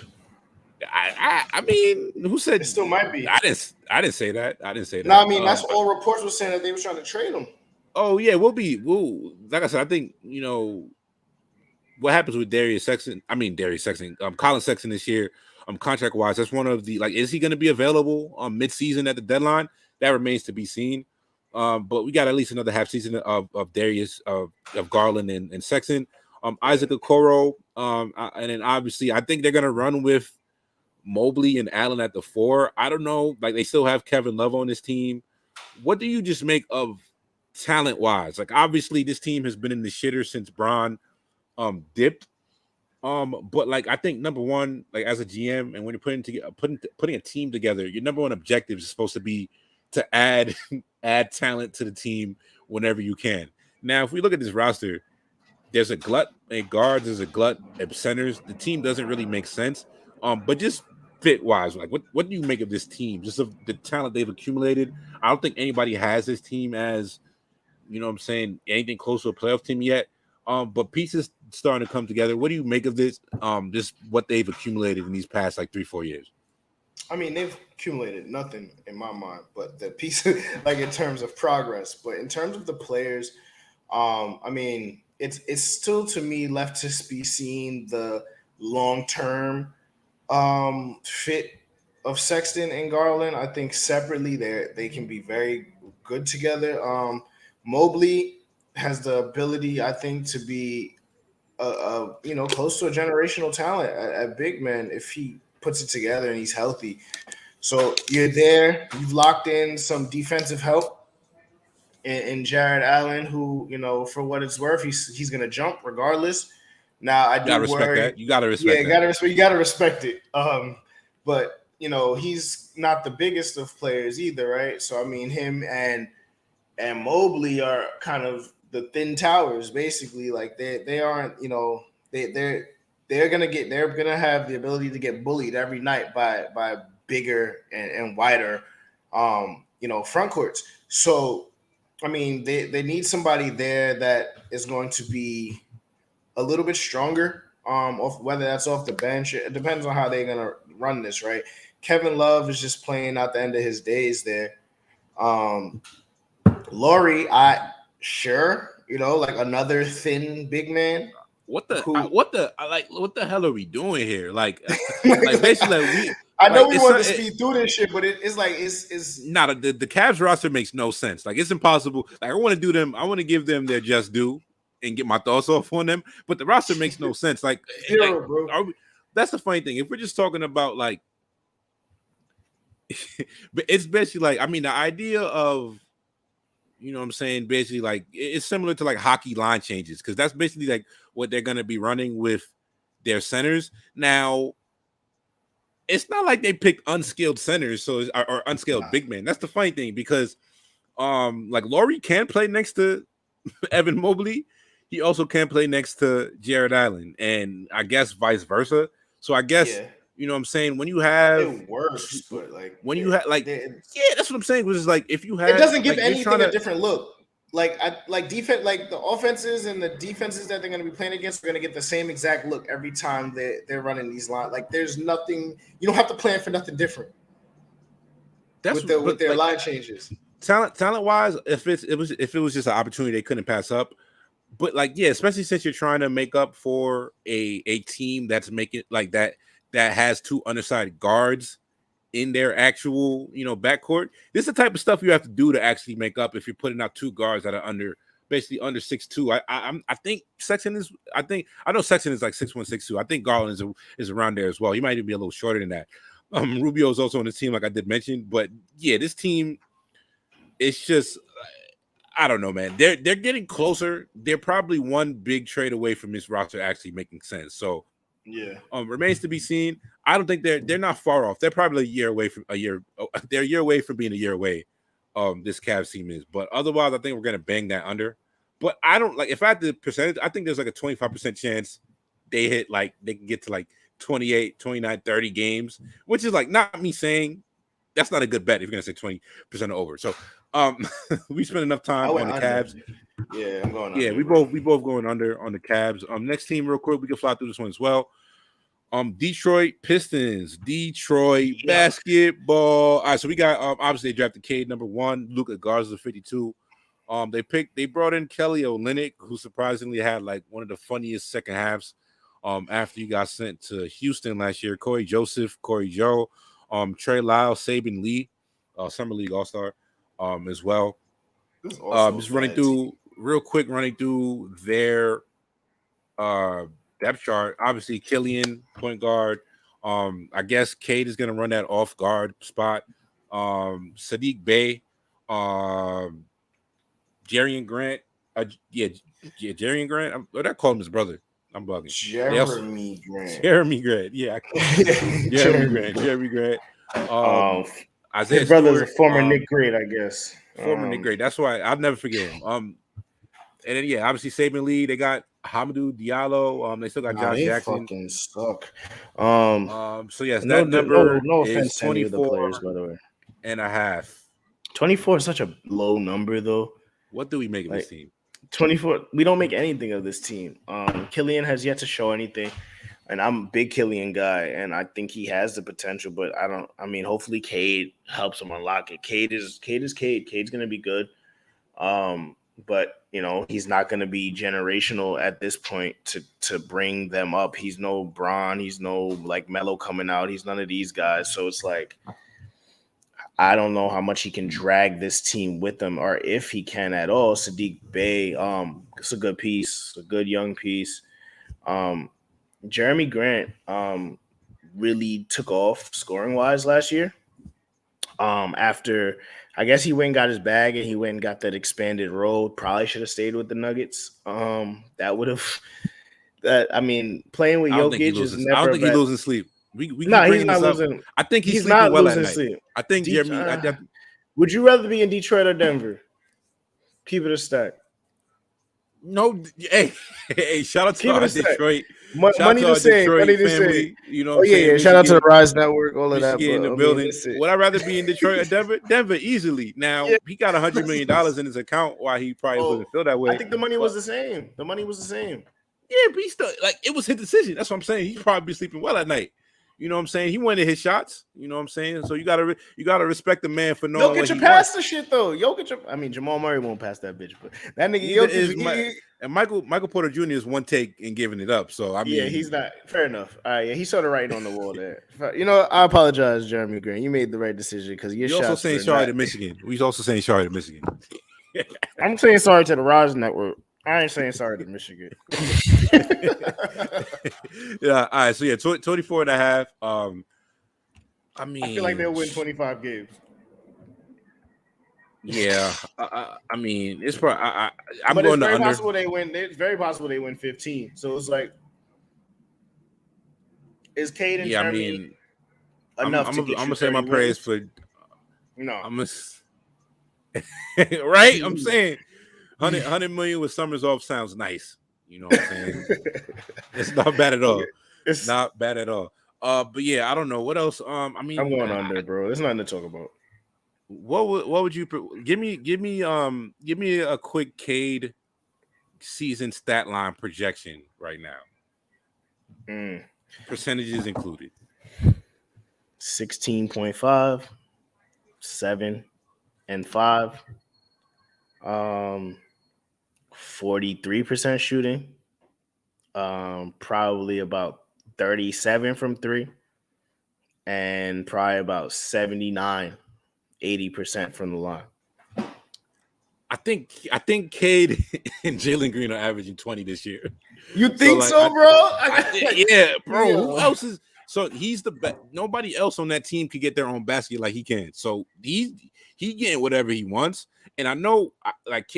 I mean, who said it still might be? I didn't say that. No, I mean that's all reports were saying that they were trying to trade him. Oh yeah, we'll like I said, I think what happens with Colin Sexton this year, contract wise, that's one of the is he going to be available mid-season at the deadline? That remains to be seen. But we got at least another half season of Darius of Garland and Sexton. Isaac Okoro, and then obviously I think they're gonna run with Mobley and Allen at the 4. I don't know, they still have Kevin Love on this team. What do you just make of talent wise? Obviously this team has been in the shitter since Bron dipped. But I think number one, as a GM, and when you're putting a team together, your number one objective is supposed to be to add talent to the team whenever you can. Now, if we look at this roster, there's a glut at guards, there's a glut at centers. The team doesn't really make sense. But just fit wise, what do you make of this team? Just of the talent they've accumulated. I don't think anybody has this team as, anything close to a playoff team yet. But pieces starting to come together. What do you make of this? Just what they've accumulated in these past 3-4 years. I mean, they've accumulated nothing in my mind, but the pieces, in terms of progress. But in terms of the players, it's still to me left to be seen the long-term fit of Sexton and Garland. I think separately they can be very good together. Mobley has the ability, I think, to be close to a generational talent at big man if he puts it together and he's healthy. So you're there. You've locked in some defensive help in Jared Allen, who, for what it's worth, he's going to jump regardless. Now, I do worry. That. You got to respect that. You got to respect it. But, he's not the biggest of players either, right? So, him and Mobley are kind of the thin towers, basically. They aren't, they're gonna have the ability to get bullied every night by bigger and wider front courts. So they need somebody there that is going to be a little bit stronger, whether that's off the bench. It depends on how they're gonna run this, right? Kevin Love is just playing out the end of his days there. Lauri, another thin big man. What the hell are we doing here? Basically, I know we want to speed through this shit, but it's the Cavs roster makes no sense. It's impossible. I want to give them their just due and get my thoughts off on them, but the roster makes no sense. Zero, bro. that's the funny thing. If we're just talking about like, but it's basically like, I mean, the idea of, you know what I'm saying, basically like it's similar to like hockey line changes, because that's basically like what they're gonna be running with their centers. Now, it's not like they picked unskilled centers, or unskilled big men. That's the funny thing, because like Laurie can play next to Evan Mobley. He also can play next to Jared Allen, and I guess vice versa. So I guess you know what I'm saying, when you have it works, but like when you have like that's what I'm saying, which is like if you have, it doesn't give like, anything a different look. Like defense, like the offenses and the defenses that they're going to be playing against are going to get the same exact look every time they're running these lines. Like there's nothing, you don't have to plan for nothing different. That's with their line changes. Talent wise, if it was just an opportunity they couldn't pass up. But like, yeah, especially since you're trying to make up for a team that's making like that has two undersized guards in their actual, you know, backcourt. This is the type of stuff you have to do to actually make up if you're putting out two guards that are basically under 6'2". I think Sexton is. I know Sexton is like 6'1", 6'2". I think Garland is around there as well. He might even be a little shorter than that. Rubio is also on the team, like I did mention. But yeah, this team, it's just, I don't know, man. They're getting closer. They're probably one big trade away from this roster actually making sense. So yeah, remains to be seen. I don't think they're not far off. They're probably a year away from They're a year away from being a year away. This Cavs team is, but otherwise, I think we're gonna bang that under. But I don't like, if I had the percentage, I think there's like a 25% chance they can get to like 28, 29, 30 games, which is like not me saying that's not a good bet if you're gonna say 20% or over. So we spent enough time on the Cavs. Yeah, I'm going. Yeah, we both going under on the Cavs. Next team, real quick, we can fly through this one as well. Detroit Pistons, basketball. All right, so we got obviously they drafted Cade number 1, Luka Garza 52. They brought in Kelly Olynyk, who surprisingly had like one of the funniest second halves after he got sent to Houston last year. Corey Joseph, Corey Joe, Trey Lyles, Saban Lee, Summer League All-Star as well. Just running through their depth chart. Obviously, Killian, point guard. I guess Cade is going to run that off guard spot. Sadiq Bey, Jerian Grant. Jerian Grant. I called him his brother. I'm bugging. Jeremy Grant. Yeah, Jeremy Grant. Isaiah his brother's Stewart, a former Nick Great, I guess. Former Nick Great. That's why I'll never forget him. And then yeah, obviously Saban Lee. They got Hamidou Diallo. They still got Josh Jackson. Fucking suck. So yes, that number no is 24 players, by the way. and a half. 24 is such a low number, though. What do we make of this team? 24. We don't make anything of this team. Killian has yet to show anything, and I'm a big Killian guy, and I think he has the potential. But hopefully Cade helps him unlock it. Cade is Cade. Cade's gonna be good. But you know, he's not going to be generational at this point to bring them up. He's no Bron. He's no like Melo coming out. He's none of these guys. So it's like, I don't know how much he can drag this team with him, or if he can at all. Sadiq Bey, it's a good piece, a good young piece. Jeremy Grant really took off scoring wise last year. After I guess he went and got his bag and he went and got that expanded role. Probably should have stayed with the Nuggets. That would have. Playing with Jokic is never. I don't think he's losing sleep. He's not losing. I think he's not well losing at night. sleep. I think Jeremy. Would you rather be in Detroit or Denver? Keep it a stack. No, hey, shout out to our Detroit. Money to save. Family, you know. Shout out to the Rise Network, all of that. In the building. Would I rather be in Detroit or Denver? Denver easily. Now he got $100 million in his account. Why he probably wouldn't feel that way? I think the money was the same. The money was the same. Yeah, but he still it was his decision. That's what I'm saying. He's probably sleeping well at night. You know what I'm saying? He wanted his shots. You know what I'm saying? So you gotta respect the man for knowing. Jokic can pass the shit though. Jamal Murray won't pass that bitch, but that nigga Jokic and Michael Porter Jr. is one take in giving it up. So he's not fair enough. All right, he saw the writing on the wall there. You know, I apologize, Jeremy Grant. You made the right decision because you're also saying sorry to Michigan. We also saying sorry to Michigan. I'm saying sorry to the Raj Network. I ain't saying sorry to Michigan. Yeah. All right. So yeah, 24 and a half. I mean, I feel like they'll win 25 games. Yeah. I mean, it's probably. I'm But it's going to very under. possible they win. It's very possible they win 15. So it's like, is Cade and Yeah. I Jeremy mean, enough I'm to get gonna you say my 30 praise wins? for. No. I'm right. I'm saying 100 million with summers off sounds nice. You know what I'm saying? It's not bad at all. It's, Not bad at all. But yeah, I don't know what else. I mean, I'm going under, bro. There's nothing to talk about. what would you give me a quick Cade season stat line projection right now. Percentages included. 16.5, 7 and 5. 43% shooting. Probably about 37 from 3. And probably about 79, 80% from the line. I think Cade and Jalen Green are averaging 20 this year. You think so, bro? Yeah, bro. Yeah. Who else is? So he's the best. Nobody else on that team can get their own basket like he can. So he getting whatever he wants. And I know, like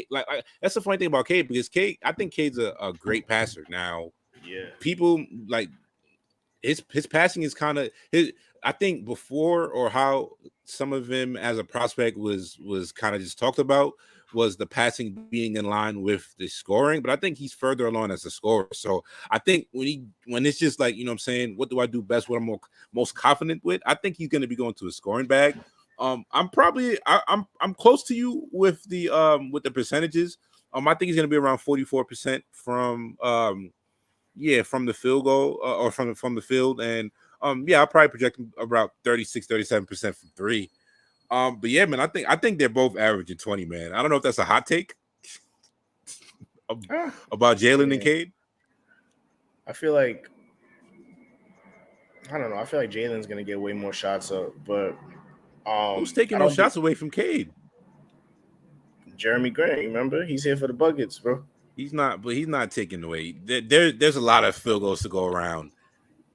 that's the funny thing about Cade, because I think Cade's a great passer. Now, Yeah, people like his passing is kind of his. I think before, or how some of him as a prospect was kind of just talked about, was the passing being in line with the scoring. But I think he's further along as a scorer. So I think when it's just like, you know what I'm saying, what do I do best, what I'm most confident with, I think he's going to be going to a scoring bag. I'm close to you with the percentages. I think he's going to be around 44% from from the field goal or from the field. And I'll probably project about 36-37% from 3. But yeah, man, I think they're both averaging 20, man. I don't know if that's a hot take about Jalen and Cade. I feel like, I don't know. I feel like Jalen's gonna get way more shots up, but who's taking those shots away from Cade? Jeremy Grant, remember? He's here for the buckets, bro. He's not taking away. There's a lot of field goals to go around.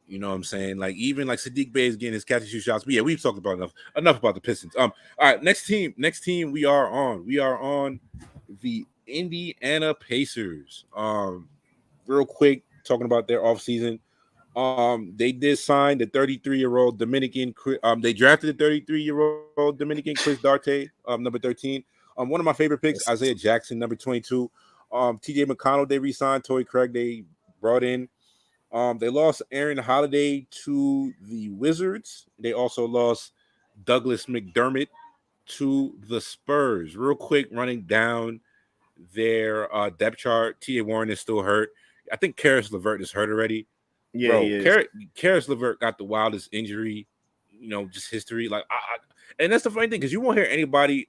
You know what I'm saying? Like, even like Sadiq Bey is getting his catch and shoot shots. But yeah, we've talked about enough about the Pistons. All right, next team we are on the Indiana Pacers. Real quick, talking about their offseason. They did sign the 33-year-old Dominican. They drafted the 33-year-old Dominican Chris Duarte, number 13. One of my favorite picks, Isaiah Jackson, number 22. TJ McConnell, they re-signed. Torrey Craig, they brought in. They lost Aaron Holiday to the Wizards. They also lost Douglas McDermott to the Spurs. Real quick, running down their depth chart. T.A. Warren is still hurt. I think Karis LeVert is hurt already. Yeah, bro. he is. Karis LeVert got the wildest injury, just history. Like, and that's the funny thing, because you won't hear anybody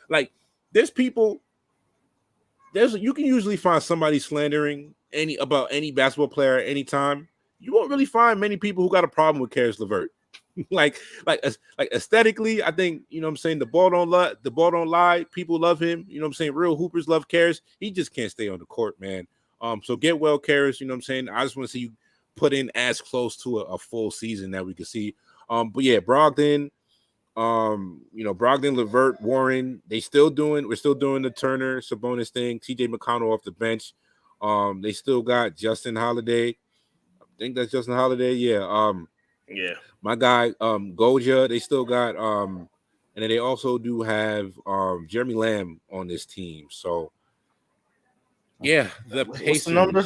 like. There's people. You can usually find somebody slandering about any basketball player at any time. You won't really find many people who got a problem with Karis LeVert. like aesthetically, I think, you know what I'm saying, the ball don't lie. People love him. You know what I'm saying? Real hoopers love Karis. He just can't stay on the court, man. So get well, Karis. You know what I'm saying? I just want to see you put in as close to a full season that we can see. But yeah, Brogdon. Brogdon, LeVert, Warren, we're still doing the Turner Sabonis thing. TJ McConnell off the bench. They still got Justin Holiday. I think that's Justin Holiday. Yeah. Yeah. My guy, Goja, they still got and then they also do have Jeremy Lamb on this team. So yeah, the Pacers. What's the number?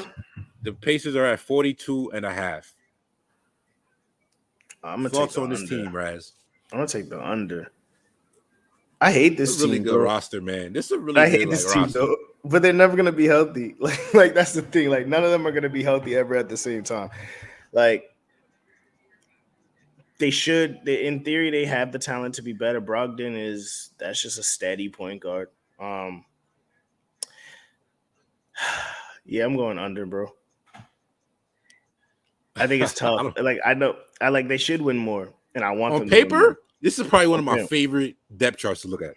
The Pacers are at 42.5. Thoughts on this team, Raz? I'm gonna take the under. I hate this team. Really good roster, man. This is a really I good hate this roster. team though, but they're never gonna be healthy. Like that's the thing. Like none of them are gonna be healthy ever at the same time. Like they should. In theory, they have the talent to be better. Brogdon that's just a steady point guard. Yeah, I'm going under, bro. I think it's tough. They should win more, and I want them on to win paper. more. This is probably one of my favorite depth charts to look at.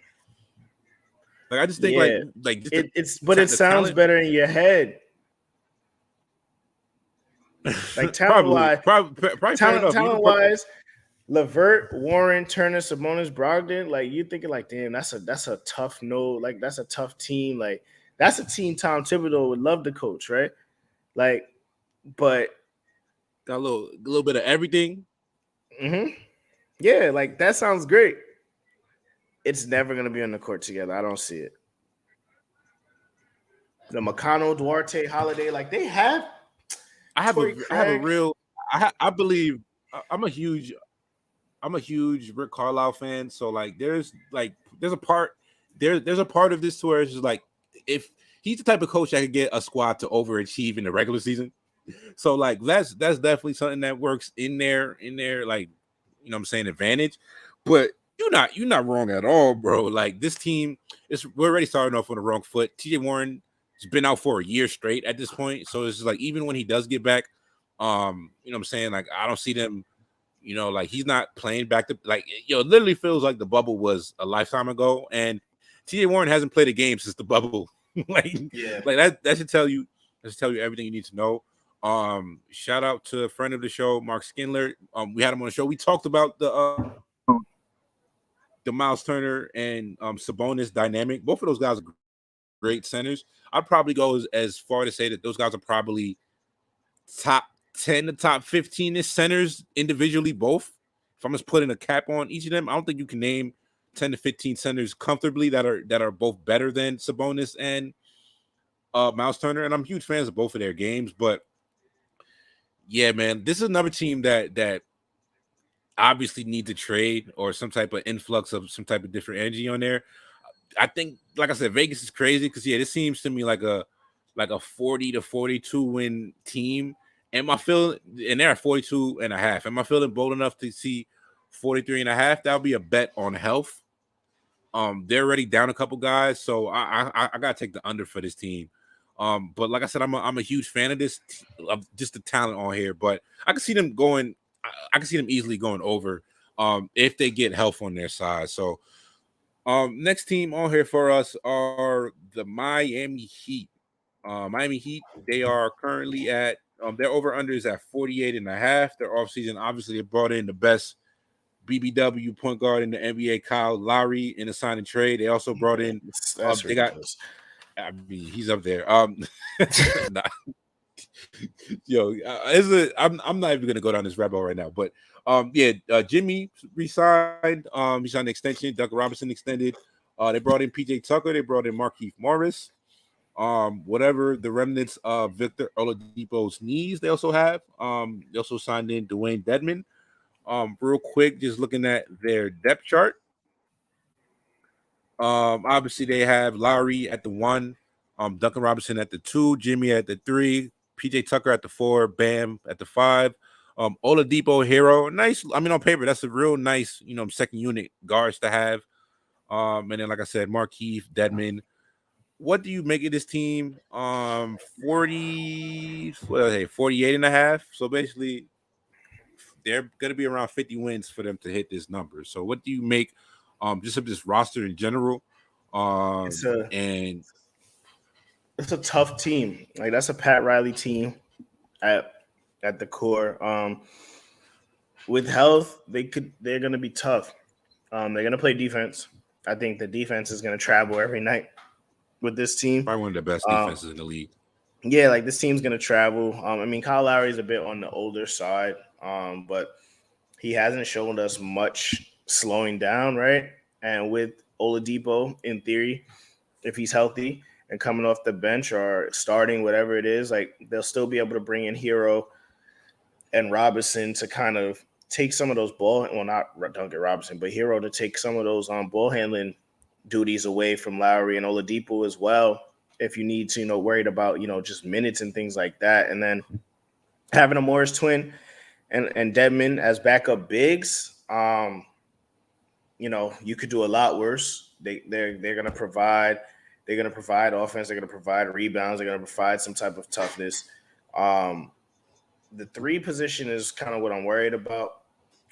Like I just think Yeah, like just it the sounds talent. better in your head. Like Probably, fair enough. talent wise, Levert, Warren, Turner, Sabonis, Brogdon. Like you thinking, like, damn, that's a tough no. Like that's a tough team. Like that's a team Tom Thibodeau would love to coach, right? Like, but got a little bit of everything. yeah, like that sounds great. It's never gonna be on the court together. I don't see it. The McConnell, Duarte, Holiday, like they have Torrey I have a Craig. real. I believe I'm a huge Rick Carlisle fan. So there's a part there's a part of this to where it's just like if he's the type of coach that could get a squad to overachieve in the regular season. So like that's definitely something that works in there like you know what I'm saying advantage. But you're not wrong at all, bro. Like this team we're already starting off on the wrong foot. TJ Warren has been out for a year straight at this point. So it's just like even when he does get back, you know what I'm saying? Like I don't see them, you know, like he's not playing back to like it literally feels like the bubble was a lifetime ago. And TJ Warren hasn't played a game since the bubble. like Yeah. that should tell you everything you need to know. Shout out to a friend of the show, Mark Skinler. We had him on the show. We talked about the Miles Turner and Sabonis dynamic. Both of those guys are great centers. I'd probably go as far to say that those guys are probably top 10 to top 15 ish centers individually, both. If I'm just putting a cap on each of them, I don't think you can name 10 to 15 centers comfortably that are both better than Sabonis and Miles Turner. And I'm huge fans of both of their games, but yeah, man, this is another team that obviously need to trade or some type of influx of some type of different energy on there. I think, like I said, Vegas is crazy because this seems to me like a 40 to 42 win team. Am I feeling, and they're at 42 and a half. Am I feeling bold enough to see 43 and a half? That'll be a bet on health. They're already down a couple guys, so I gotta take the under for this team. But like I said, I'm a huge fan of this, of just the talent on here. But I can see them going. I can see them easily going over. If they get health on their side. So, next team on here for us are the Miami Heat. Miami Heat. They are currently at their over under is at 48 and a half. Their offseason, obviously, they brought in the best BBW point guard in the NBA, Kyle Lowry, in a sign and trade. They also brought in. That's They got. ridiculous. I mean, he's up there. Nah. Yo, I'm not even gonna go down this rabbit hole right now, but Jimmy resigned. He signed an extension. Duncan Robinson extended. They brought in PJ Tucker. They brought in Markieff Morris. Whatever the remnants of Victor Oladipo's knees, they also have. They also signed in Dwayne Dedman. Real quick, just looking at their depth chart. Obviously they have Lowry at the 1, Duncan Robinson at the 2, Jimmy at the 3, PJ Tucker at the 4, Bam at the 5, Oladipo Hero. Nice. I mean, on paper, that's a real nice, second unit guards to have. And then, like I said, Markieff, Dedman. What do you make of this team? 48 and a half. So basically, they're going to be around 50 wins for them to hit this number. So what do you make just of this roster in general? It's a And it's a tough team. Like that's a Pat Riley team at the core. With health, they're gonna be tough. They're gonna play defense. I think the defense is gonna travel every night with this team. probably one of the best defenses in the league. Yeah, like this team's gonna travel. I mean, Kyle Lowry is a bit on the older side, but he hasn't shown us much slowing down, right? And with Oladipo, in theory, if he's healthy and coming off the bench or starting, whatever it is, like they'll still be able to bring in Hero and Robinson to kind of take some of those not Duncan Robinson, but Hero to take some of those ball handling duties away from Lowry and Oladipo as well. If you need to, worried about, just minutes and things like that. And then having a Morris twin and Dedman as backup bigs, you could do a lot worse. They're gonna provide offense, they're gonna provide rebounds, they're gonna provide some type of toughness. The 3 position is kind of what I'm worried about.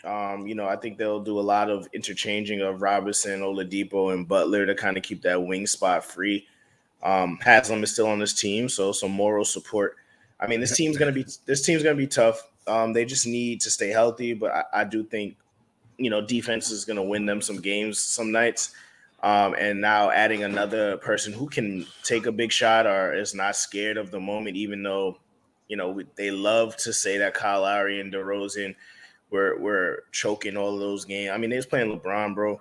I think they'll do a lot of interchanging of Robinson, Oladipo, and Butler to kind of keep that wing spot free. Haslam is still on this team, so some moral support. I mean, this team's gonna be tough. They just need to stay healthy, but I do think defense is gonna win them some games some nights. And now adding another person who can take a big shot or is not scared of the moment, even though they love to say that Kyle Lowry and DeRozan were choking all of those games. I mean, they was playing LeBron, bro.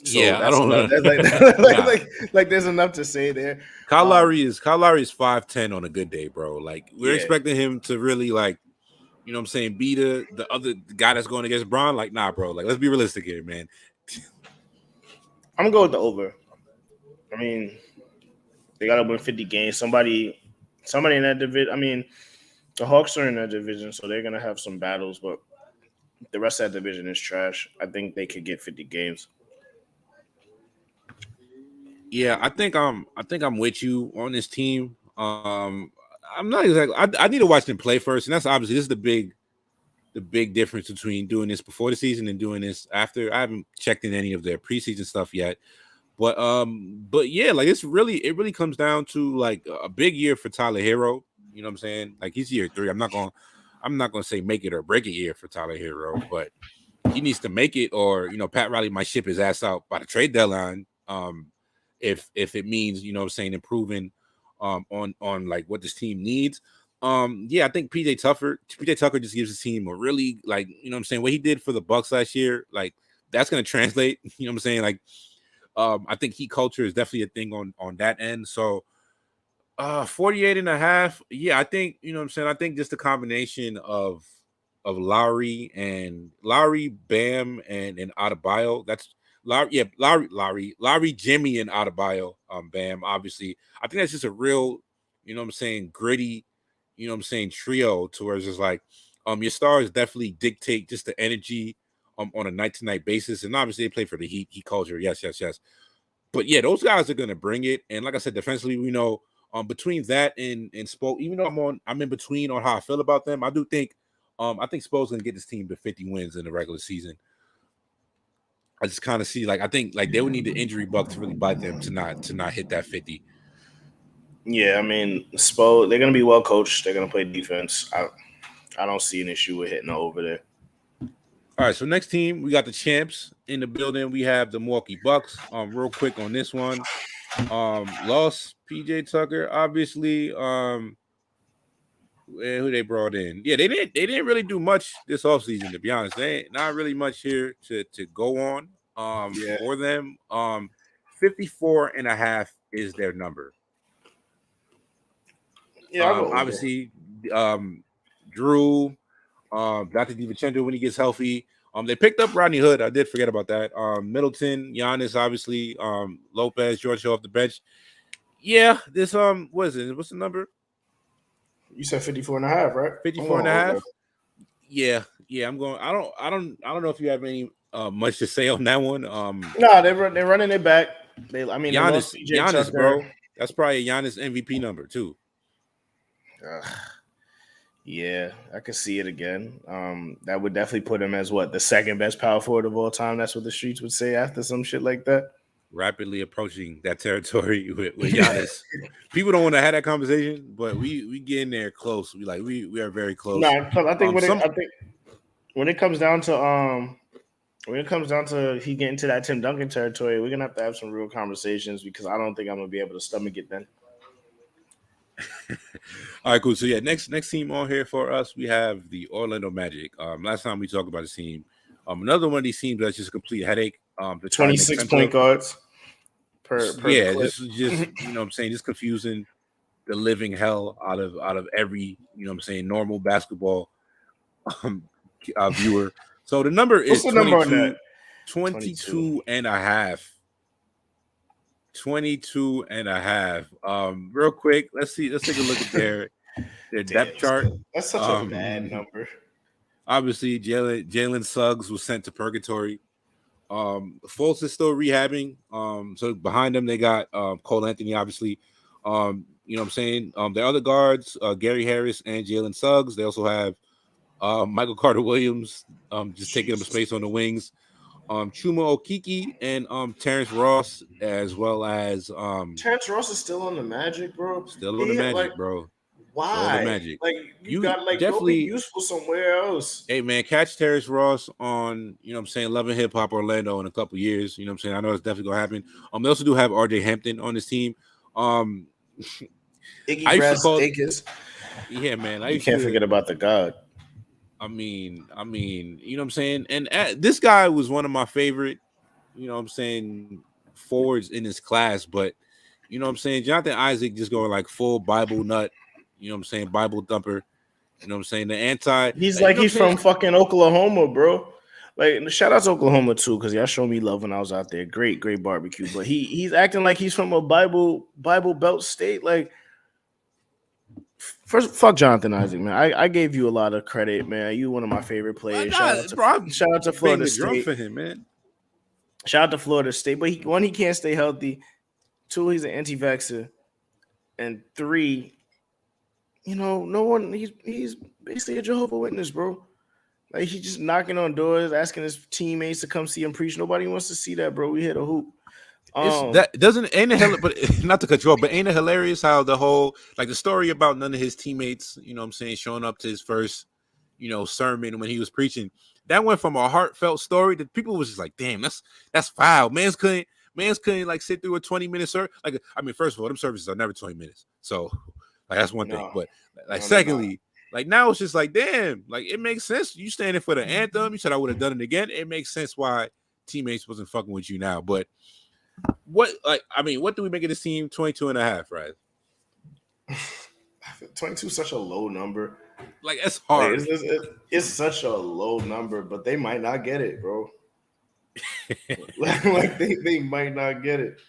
So Yeah, I don't know. Like there's enough to say there. Kyle Lowry is 5'10" on a good day, bro. Like we're expecting him to really be the other guy that's going against Bron. Like, nah, bro. Like, let's be realistic here, man. I'm gonna go with the over. I mean, they gotta win 50 games. Somebody in that division. I mean, the Hawks are in that division, so they're gonna have some battles, but the rest of that division is trash. I think they could get 50 games. Yeah, I think I'm with you on this team. I'm not exactly. I need to watch them play first, and that's obviously this is the big difference between doing this before the season and doing this after. I haven't checked in any of their preseason stuff yet, but yeah, like it really comes down to like a big year for Tyler Hero. You know what I'm saying? Like he's year 3. I'm not gonna say make it or break it year for Tyler Hero, but he needs to make it, or Pat Riley might ship his ass out by the trade deadline. If it means improving on like what this team needs. Yeah, I think PJ Tucker just gives the team a really what he did for the Bucks last year, like that's going to translate. Like I think heat culture is definitely a thing on that end. So 48.5. Yeah, I think I think just the combination of Lowry, Bam, and Adebayo. That's Lowry, Jimmy, and Adebayo. Bam, obviously. I think that's just a real, gritty, trio to where it's just like your stars definitely dictate just the energy on a night-to-night basis. And obviously they play for the heat culture. Yes. But yeah, those guys are gonna bring it. And like I said, defensively, we know between that and Spo, even though I'm in between on how I feel about them, I do think I think Spo's gonna get this team to 50 wins in the regular season. I just kind of see I think they would need the injury bug to really bite them to not hit that 50. Yeah, I mean, Spo, they're gonna be well coached. They're gonna play defense. I don't see an issue with hitting over there. All right, so next team, we got the champs in the building. We have the Milwaukee Bucks. Real quick on this one. Lost PJ Tucker, obviously. Who they brought in? Yeah, they didn't really do much this offseason, to be honest. They ain't not really much here to go on for them. 54.5 is their number. Yeah, obviously, Drew, Dr. DiVincenzo when he gets healthy. They picked up Rodney Hood. I did forget about that. Middleton, Giannis, obviously, Lopez, George Hill off the bench. Yeah, this what is it? What's the number? You said 54.5, right? 54.5. Yeah. I'm going. I don't know if you have any much to say on that one. No, they're running it back. Giannis, bro. That's probably a Giannis MVP number too. Yeah, I could see it again. That would definitely put him as the second best power forward of all time. That's what the streets would say after some shit like that. Rapidly approaching that territory with Giannis. People don't want to have that conversation, but we getting there close. We are very close. No, I think when it comes down to he getting to that Tim Duncan territory, we're gonna have some real conversations because I don't think I'm gonna be able to stomach it then. All right, cool. So yeah, next team on here for us, we have the Orlando Magic. Last time we talked about the team, another one of these teams that's just a complete headache. 26 point guards per yeah, just just confusing the living hell out of every normal basketball viewer. So the number is 22 and a half. 22.5. Real quick, let's take a look at their depth chart. That's such a bad number. Obviously, Jalen Suggs was sent to purgatory. Fultz is still rehabbing. So behind them they got Cole Anthony, obviously. The other guards, Gary Harris and Jalen Suggs. They also have Michael Carter Williams, just taking up space on the wings. Chuma Okiki and Terrence Ross, as well as Terrence Ross is still on the Magic, bro. still on the He like Magic, bro. Still on the why? Magic. Like you You got like go be definitely, useful somewhere else. hey man, catch Terrence Ross on, you know what I'm saying, Love and Hip Hop Orlando in a couple years. You know what I'm saying? I know it's definitely gonna happen. They also do have RJ Hampton on this team. Um Iggy I used to Brass call, Akers. yeah, man. I You used can't to forget about the God. you know what I'm saying? And this guy was one of my favorite, you know what I'm saying, forwards in his class, but you know what I'm saying, Jonathan Isaac just going like full Bible nut, you know what I'm saying, Bible thumper, you know what I'm saying, the anti, He's you like know what I'm he's saying? from fucking Oklahoma, bro. Like shout out to Oklahoma too, because y'all showed me love when I was out there. Great, great barbecue. But he's acting like he's from a Bible Belt state. Like first, fuck Jonathan Isaac, man. I gave you a lot of credit, man. You one of my favorite players. Bro, I Shout out to bang Florida the drum State. for him, man. Shout out to Florida State. But he can't stay healthy. 2, he's an anti-vaxxer. And 3, no one. He's basically a Jehovah's Witness, bro. Like he's just knocking on doors, asking his teammates to come see him preach. Nobody wants to see that, bro. We hit a hoop. It's that doesn't ain't it hell, but not to cut you off, but ain't it hilarious how the whole like the story about none of his teammates, you know what I'm saying, showing up to his first, sermon when he was preaching. That went from a heartfelt story that people was just like, damn, that's foul. Man's couldn't like sit through a 20-minute service. Like, I mean, first of all, them services are never 20 minutes. So like that's one thing. But like secondly, like now it's just like, damn, like it makes sense. You standing for the anthem. You said I would have done it again. It makes sense why teammates wasn't fucking with you now. But what do we make of this team 22 and a half, right? 22 is such a low number. Like it's hard. It's such a low number, but they might not get it, bro. like they might not get it.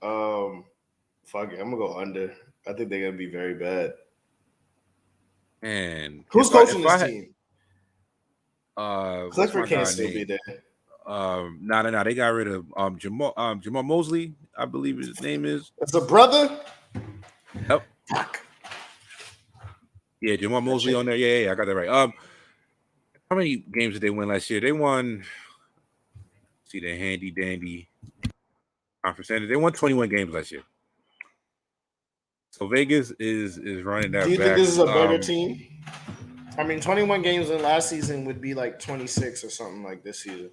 Fuck it, I'm gonna go under. I think they're gonna be very bad. And who's coaching this team? Clifford can't still be there. No, they got rid of Jamal Mosley, I believe his name is. That's a brother. Yep. Fuck. Yeah, Jamal Mosley on there. Yeah, I got that right. How many games did they win last year? They won. See the handy dandy conference. They won 21 games last year. So Vegas is running that. Do you think this is a better team? I mean, 21 games in last season would be like 26 or something like this season.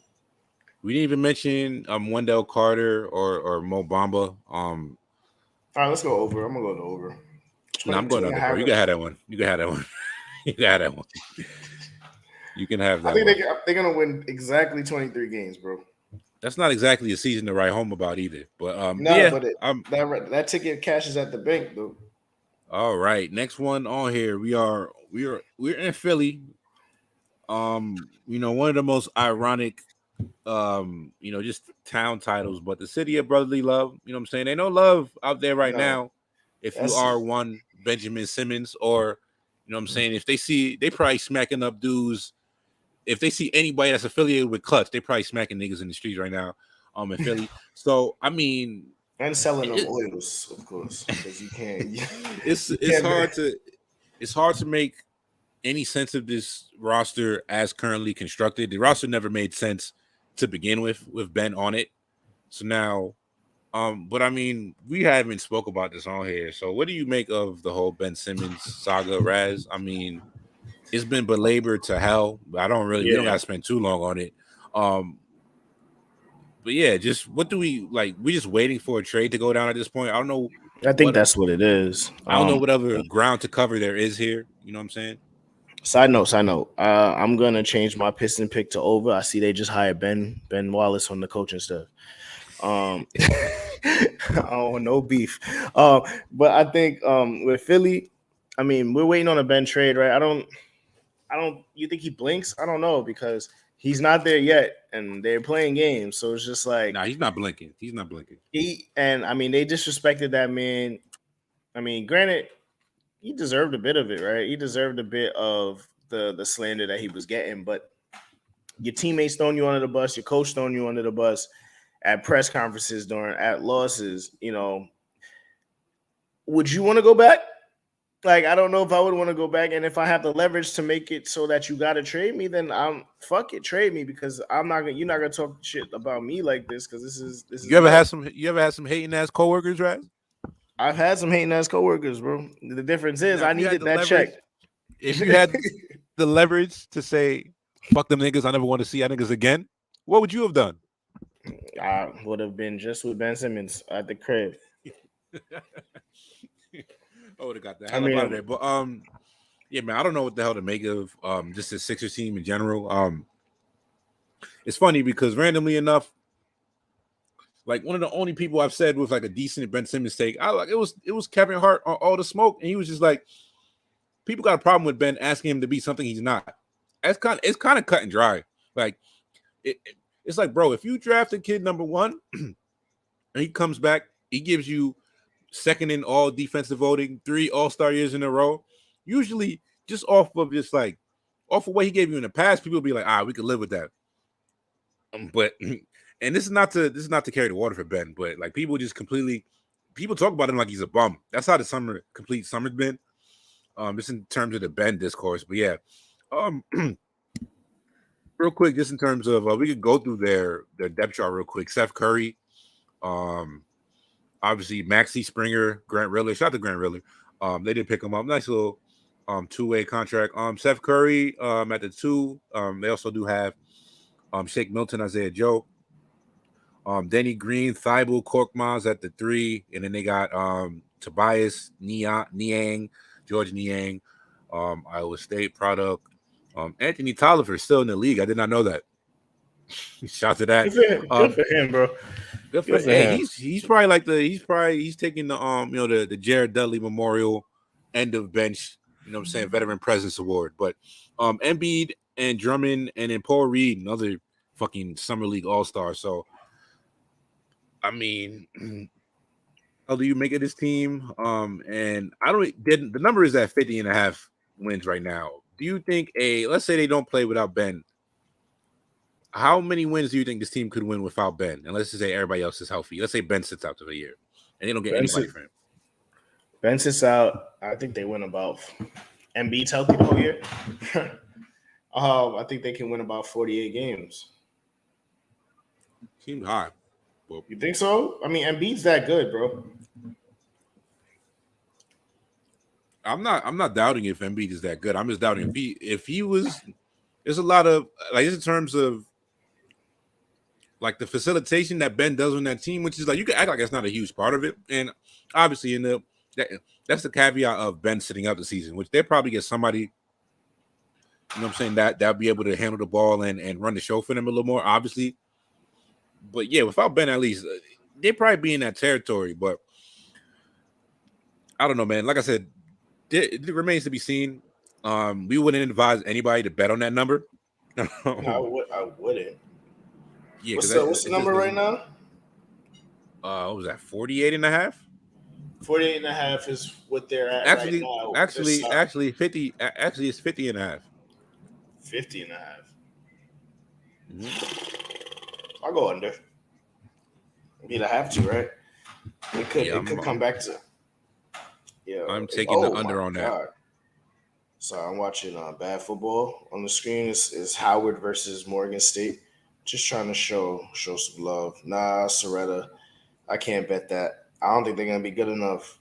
We didn't even mention Wendell Carter or Mo Bamba. All right, let's go over. I'm gonna go to over. No, I'm going under. Bro. You can have that one. You can have that one. You can have that one. You can have that. I think they're gonna win exactly 23 games, bro. That's not exactly a season to write home about either. But that ticket cashes at the bank, though. All right, next one on here. We're in Philly. One of the most ironic, just town titles, but the city of brotherly love. You know what I'm saying? Ain't no love out there right now. If you are one Benjamin Simmons, or you know what I'm saying, if they probably smacking up dudes. If they see anybody that's affiliated with Clutch, they probably smacking niggas in the streets right now, in Philly. So I mean, and selling them oils, of course, because you can't. It's hard to make any sense of this roster as currently constructed. The roster never made sense to begin with Ben on it. So now, but I mean, we haven't spoke about this on here. So what do you make of the whole Ben Simmons saga, Raz? I mean, it's been belabored to hell. But we don't gotta spend too long on it. But yeah, just what do we like? We're just waiting for a trade to go down at this point. I don't know. I think that's what it is. I don't know what other ground to cover there is here. You know what I'm saying? Side note. I'm gonna change my Piston pick to over. I see they just hired Ben Wallace on the coaching staff. No beef. But I think with Philly, I mean, we're waiting on a Ben trade, right? I don't. You think he blinks? I don't know, because he's not there yet, and they're playing games. So it's just like, he's not blinking. They disrespected that man. I mean, granted, he deserved a bit of it, right? He deserved a bit of the slander that he was getting, but your teammates throwing you under the bus, your coach throwing you under the bus at press conferences at losses. Would you want to go back? Like, I don't know if I would want to go back, and if I have the leverage to make it so that you gotta trade me, then I'm fuck it, trade me, because I'm not gonna. You're not gonna talk shit about me like this, because this is You ever love. had some? You ever had some hating ass coworkers, right? I've had some hating ass coworkers, bro. The difference is Now, I if you had needed the that check. leverage, if you had the leverage to say, "Fuck them niggas, I never want to see y'all niggas again," what would you have done? I would have been just with Ben Simmons at the crib. I would have got the I hell up out of mean, there. But yeah, man, I don't know what the hell to make of just the Sixers team in general. It's funny because randomly enough, like one of the only people I've said with like a decent Ben Simmons take, I like it was Kevin Hart on All the Smoke, and he was just like, people got a problem with Ben asking him to be something he's not. It's kind of cut and dry. Like it's like, bro, if you draft a kid number one and he comes back, he gives you second in all defensive voting, 3 All-Star years in a row. Usually, just off of what he gave you in the past, people will be like, we could live with that. But and this is not to carry the water for Ben, but like people talk about him like he's a bum. That's how the complete summer's been. Just in terms of the Ben discourse. But yeah, real quick, just in terms of we could go through their depth chart real quick. Seth Curry, obviously Maxi Springer, Grant Riller. Shout out to Grant Riller. They did pick him up. Nice little two-way contract. Seth Curry at the 2. They also do have Shake Milton, Isaiah Joe, Denny Green, Thibault, Korkmaz at the 3, and then they got Tobias Niang, George Niang, Iowa State product. Anthony Tolliver is still in the league. I did not know that. Shout to that. Good for him, bro. Good for him. He's probably like he's taking the the Jared Dudley Memorial end of bench, veteran presence award. But Embiid and Drummond and then Paul Reed, another fucking summer league all-star. So I mean, how do you make it this team? And the number is at 50.5 wins right now. Do you think let's say they don't play without Ben? How many wins do you think this team could win without Ben? And let's just say everybody else is healthy. Let's say Ben sits out for the year and they don't get anybody for him. Ben sits out. I think they win about Embiid's healthy the whole year. I think they can win about 48 games. Seems high. Well, you think so? I mean, Embiid's that good, bro. I'm not doubting if Embiid is that good. I'm just doubting if he was. There's a lot of like in terms of like the facilitation that Ben does on that team, which is like you can act like it's not a huge part of it, and obviously that's the caveat of Ben sitting out the season, which they probably get somebody, that'll be able to handle the ball and run the show for them a little more, obviously. But yeah, without Ben, at least they'd probably be in that territory. But I don't know, man. Like I said, it remains to be seen. We wouldn't advise anybody to bet on that number. No, I wouldn't. Yeah, what's the number right now? What was that? 48.5? 48.5 is what they're at actually, right now. Actually, 50. Actually, it's 50.5. 50.5. Mm-hmm. I'll go under. I mean, I have to, right? It could come back to. Yeah, I'm taking the under on that. God. So I'm watching Bad Football on the screen. Is Howard versus Morgan State. Just trying to show some love. Nah, Soretta, I can't bet that. I don't think they're gonna be good enough.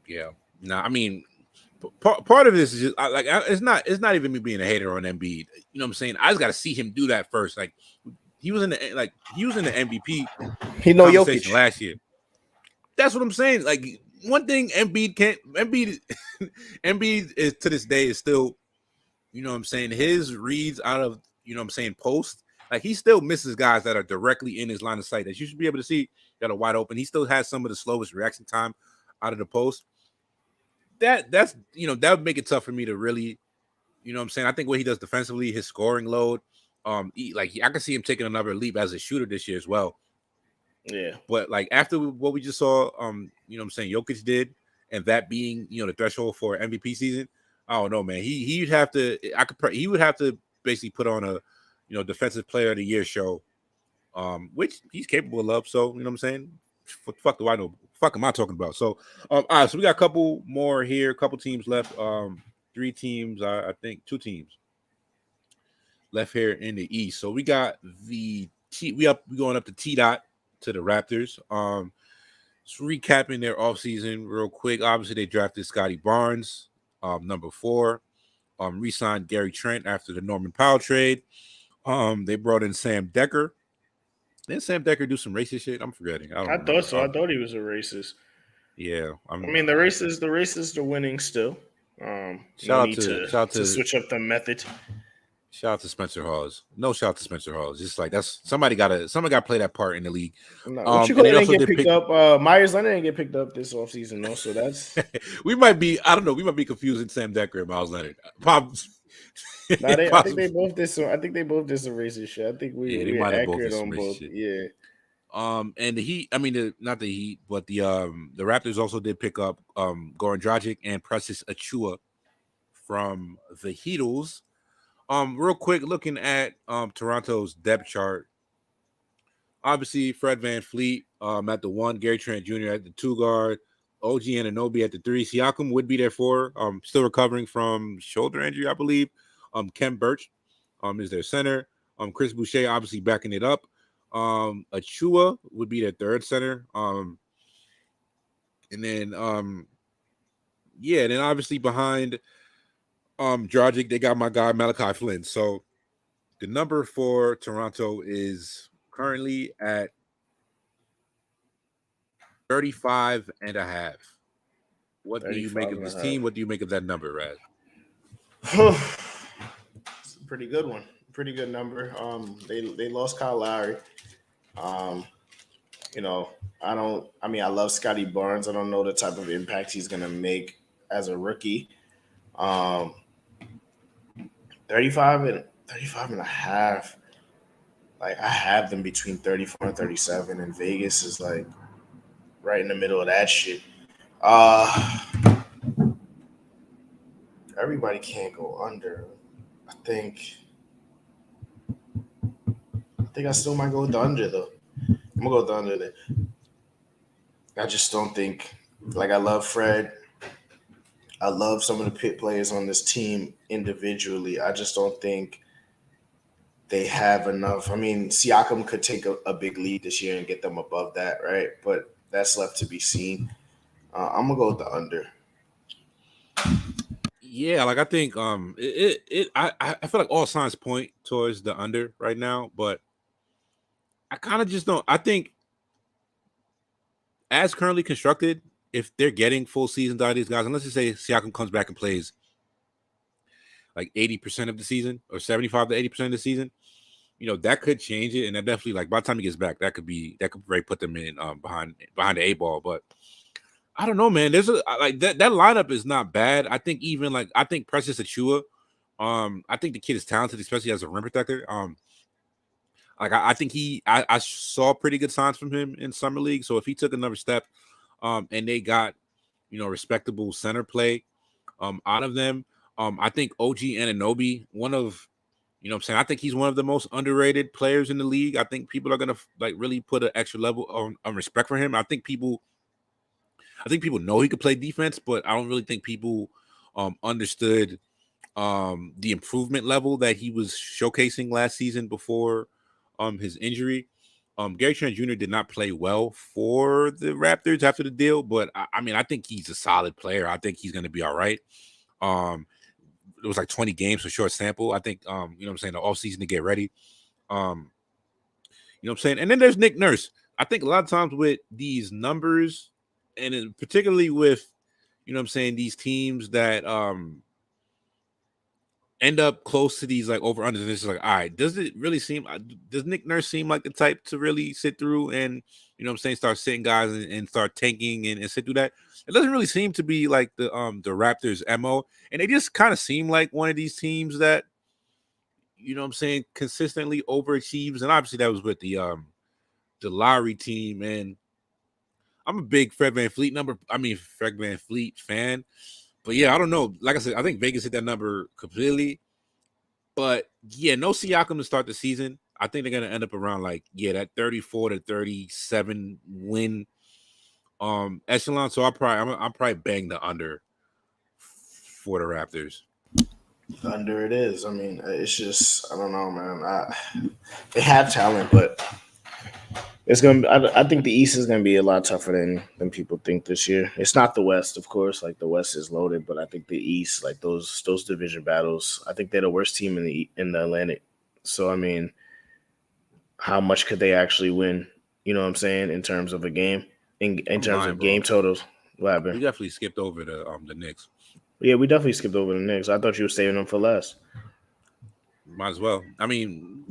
Yeah. Nah, I mean, part of this is just it's not even me being a hater on Embiid. You know what I'm saying? I just got to see him do that first. Like he was in the MVP. He know Jokic last year. That's what I'm saying. Like one thing Embiid is to this day is still, his reads out of, post, like he still misses guys that are directly in his line of sight that you should be able to see that are wide open. He still has some of the slowest reaction time out of the post. That would make it tough for me to really, I think what he does defensively, his scoring load, I can see him taking another leap as a shooter this year as well. Yeah. But like after what we just saw, Jokic did, and that being, the threshold for MVP season, I don't know, man. He would have to. He would have to basically put on a, defensive player of the year show, which he's capable of. So you know what I'm saying. fuck do I know? Fuck am I talking about? So, all right. So we got a couple more here. A couple teams left. 3 teams. I think 2 teams left here in the East. So we got the T. We going up to T dot to the Raptors. Just recapping their offseason real quick. Obviously, they drafted Scotty Barnes, number 4. Re-signed Gary Trent after the Norman Powell trade. They brought in Sam Decker. Didn't Sam Decker do some racist shit? I'm forgetting. I don't remember. thought so. I thought he was a racist. Yeah, I mean, the racists are winning still. Shout out to switch up the method. Shout out to Spencer Hawes. No shout out to Spencer Hawes. Just like that's somebody got to play that part in the league. No, what you didn't get picked up. Myers Leonard didn't get picked up this offseason, though. So that's we might be. I don't know. We might be confusing Sam Decker and Myles Leonard. I think they both did some. I think they both did some racist shit. I think we're accurate on both. Shit. Yeah. And the Heat. I mean, not the Heat, but the Raptors also did pick up Goran Dragic and Precious Achua from the Heatles. Real quick, looking at Toronto's depth chart. Obviously, Fred VanVleet at the 1, Gary Trent Jr. at the 2 guard, OG Anunoby at the 3. Siakam would be there 4. Still recovering from shoulder injury, I believe. Kem Birch is their center. Chris Boucher obviously backing it up. Achua would be their 3rd center. And then then obviously behind Dragic, they got my guy Malachi Flynn. So the number for Toronto is currently at 35.5. What do you make of this team? What do you make of that number, Raz? It's a pretty good one. Pretty good number. They lost Kyle Lowry. I love Scotty Barnes. I don't know the type of impact he's gonna make as a rookie. 35 and a half. Like, I have them between 34 and 37, and Vegas is like right in the middle of that shit. Everybody can't go under. I think I still might go with the under, though. I'm gonna go with the under there. I just don't think, like, I love Fred. I love some of the pit players on this team individually. I just don't think they have enough. I mean, Siakam could take a big lead this year and get them above that, right? But that's left to be seen. I'm gonna go with the under. Yeah, like I think I feel like all signs point towards the under right now, but I kind of just don't. I think as currently constructed, if they're getting full seasons out of these guys, and let's just say Siakam comes back and plays like 80% of the season or 75 to 80% of the season, that could change it. And that definitely, like, by the time he gets back, that could really put them in behind the 8 ball. But I don't know, man. There's that lineup is not bad. I think I think Precious Achua, I think the kid is talented, especially as a rim protector. I think I saw pretty good signs from him in summer league. So if he took another step, and they got, respectable center play, out of them, I think OG Anunoby, I think he's one of the most underrated players in the league. I think people are gonna really put an extra level on respect for him. I think people know he could play defense, but I don't really think people understood the improvement level that he was showcasing last season before his injury. Gary Trent Jr. did not play well for the Raptors after the deal, but I think he's a solid player. I think he's going to be all right. It was like 20 games for short sample. I think, the offseason to get ready. And then there's Nick Nurse. I think a lot of times with these numbers, and particularly with, these teams that end up close to these like over unders, and it's like, all right, does Nick Nurse seem like the type to really sit through and start sitting guys and start tanking and sit through that? It doesn't really seem to be like the Raptors MO, and they just kind of seem like one of these teams that consistently overachieves. And obviously that was with the Lowry team, and I'm a big Fred VanVleet fan. But yeah, I don't know. Like I said, I think Vegas hit that number completely. But yeah, no Siakam to start the season. I think they're gonna end up around that 34 to 37 win echelon. So I'll probably bang the under for the Raptors. Under it is. I mean, it's just I don't know, man. They have talent, but it's gonna. I think the East is gonna be a lot tougher than people think this year. It's not the West, of course. Like the West is loaded, but I think the East, like those division battles, I think they're the worst team in the Atlantic. So I mean, how much could they actually win? You know what I'm saying in terms of a game, in terms of game totals. What happened? We definitely skipped over the Knicks. Yeah, we definitely skipped over the Knicks. I thought you were saving them for last. Might as well. I mean,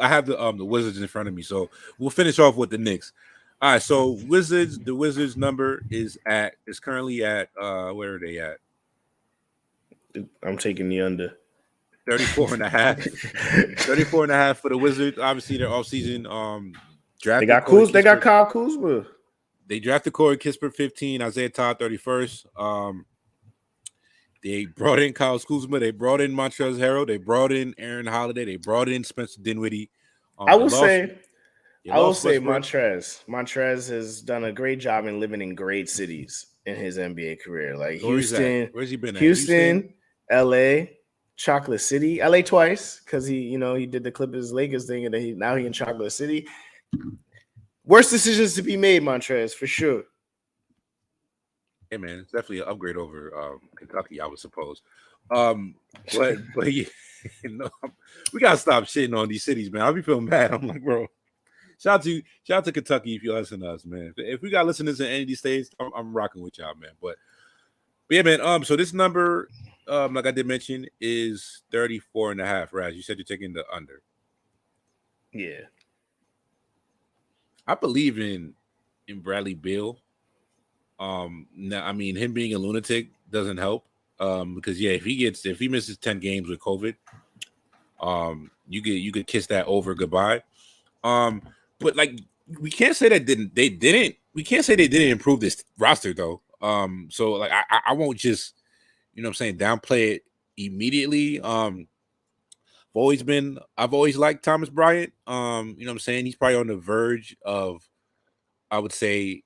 I have the Wizards in front of me, so we'll finish off with the Knicks. All right, so Wizards. The Wizards number is currently at where are they at? I'm taking the under. 34 and a half. 34 and a half for the Wizards. Obviously, their offseason draft. They got Kuzma. They got Kyle Kuzma. They drafted Corey Kispert 15, Isaiah Todd 31st. They brought in Kyle Kuzma. They brought in Montrezl Harrell. They brought in Aaron Holiday. They brought in Spencer Dinwiddie. I will say Montrez has done a great job in living in great cities in his NBA career. Like Houston. Where's he been at? Houston, LA, Chocolate City. LA twice because he did the Clippers Lakers thing and then now he in Chocolate City. Worst decisions to be made, Montrez, for sure. Hey man, it's definitely an upgrade over Kentucky, I would suppose. But yeah, we gotta stop shitting on these cities, man. I'll be feeling bad. I'm like, bro. Shout out to Kentucky if you listen to us, man. If we got listeners in any of these states, I'm rocking with y'all, man. But yeah, man. So this number, like I did mention, is 34 and a half. Raz, you said you're taking the under. Yeah. I believe in Bradley Beal. Now, I mean, him being a lunatic doesn't help. Because yeah, if he misses 10 games with COVID, you could kiss that over goodbye. But like we can't say that they didn't improve this roster though. So like I won't just what I'm saying downplay it immediately. I've always liked Thomas Bryant. What I'm saying? He's probably on the verge of, I would say,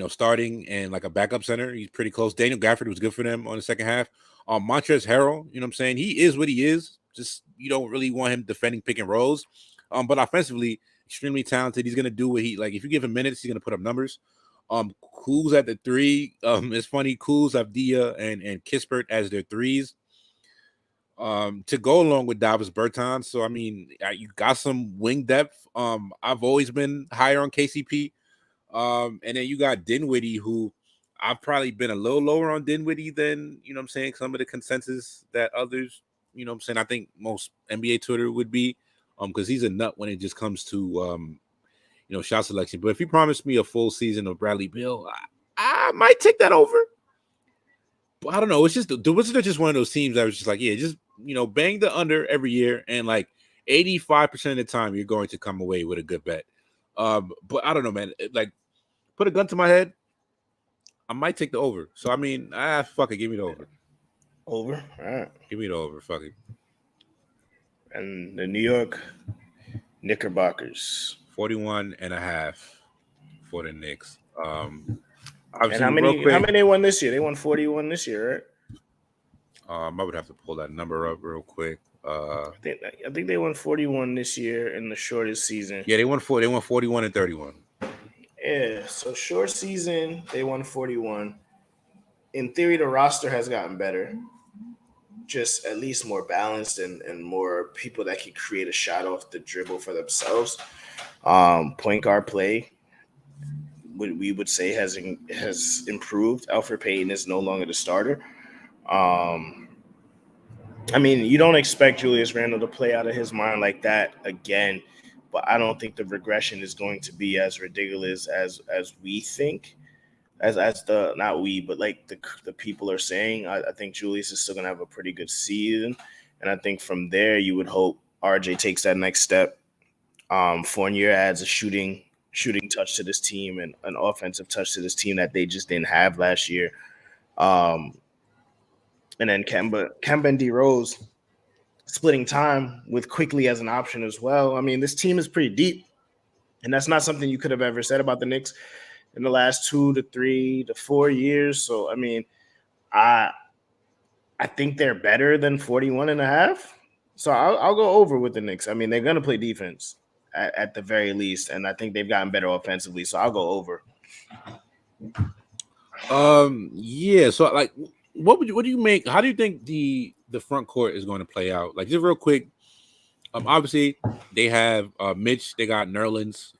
starting and like a backup center. He's pretty close. Daniel Gafford was good for them on the second half. Montrezl Harrell, what I'm saying? He is what he is. Just you don't really want him defending pick and rolls. But offensively, extremely talented. He's gonna do what if you give him minutes, he's gonna put up numbers. Kuz at the three. It's funny, Kuz, Avdia, and Kispert as their threes. To go along with Davis Bertans. So I mean, you got some wing depth. I've always been higher on KCP. And then you got Dinwiddie, who I've probably been a little lower on Dinwiddie than, what I'm saying, some of the consensus that others, what I'm saying, I think most NBA Twitter would be, because he's a nut when it just comes to, shot selection. But if you promised me a full season of Bradley Beal, I might take that over. But I don't know. It's just the Wizards are just one of those teams that was just like, yeah, just, bang the under every year. And like 85% of the time, you're going to come away with a good bet. But I don't know, man. Like, put a gun to my head, I might take the over. So I mean, fuck it, give me the over. Over, all right. Give me the over, fuck it. And the New York Knickerbockers, 41 and a half for the Knicks. And how many they won this year? They won 41 this year, right? I would have to pull that number up real quick. I think they won 41 this year in the shortest season. Yeah, they won 41 and 31. Yeah, so short season, they won 41. In theory, the roster has gotten better. Just at least more balanced and more people that can create a shot off the dribble for themselves. Point guard play, we would say, has improved. Elfrid Payton is no longer the starter. I mean, you don't expect Julius Randle to play out of his mind like that again, but I don't think the regression is going to be as ridiculous as we think, not we, but like the people are saying. I think Julius is still going to have a pretty good season, and I think from there you would hope RJ takes that next step. Fournier adds a shooting touch to this team and an offensive touch to this team that they just didn't have last year. And then Kemba and D Rose splitting time with Quickly as an option as well. I mean, this team is pretty deep, and that's not something you could have ever said about the Knicks in the last 2 to 3 to 4 years. So I mean, I I think they're better than 41.5. So I'll go over with the Knicks. I mean, they're gonna play defense at the very least, and I think they've gotten better offensively. So I'll go over. Yeah. So like, what do you make? How do you think the front court is going to play out? Like, just real quick. Obviously they have Mitch. They got Nerlens.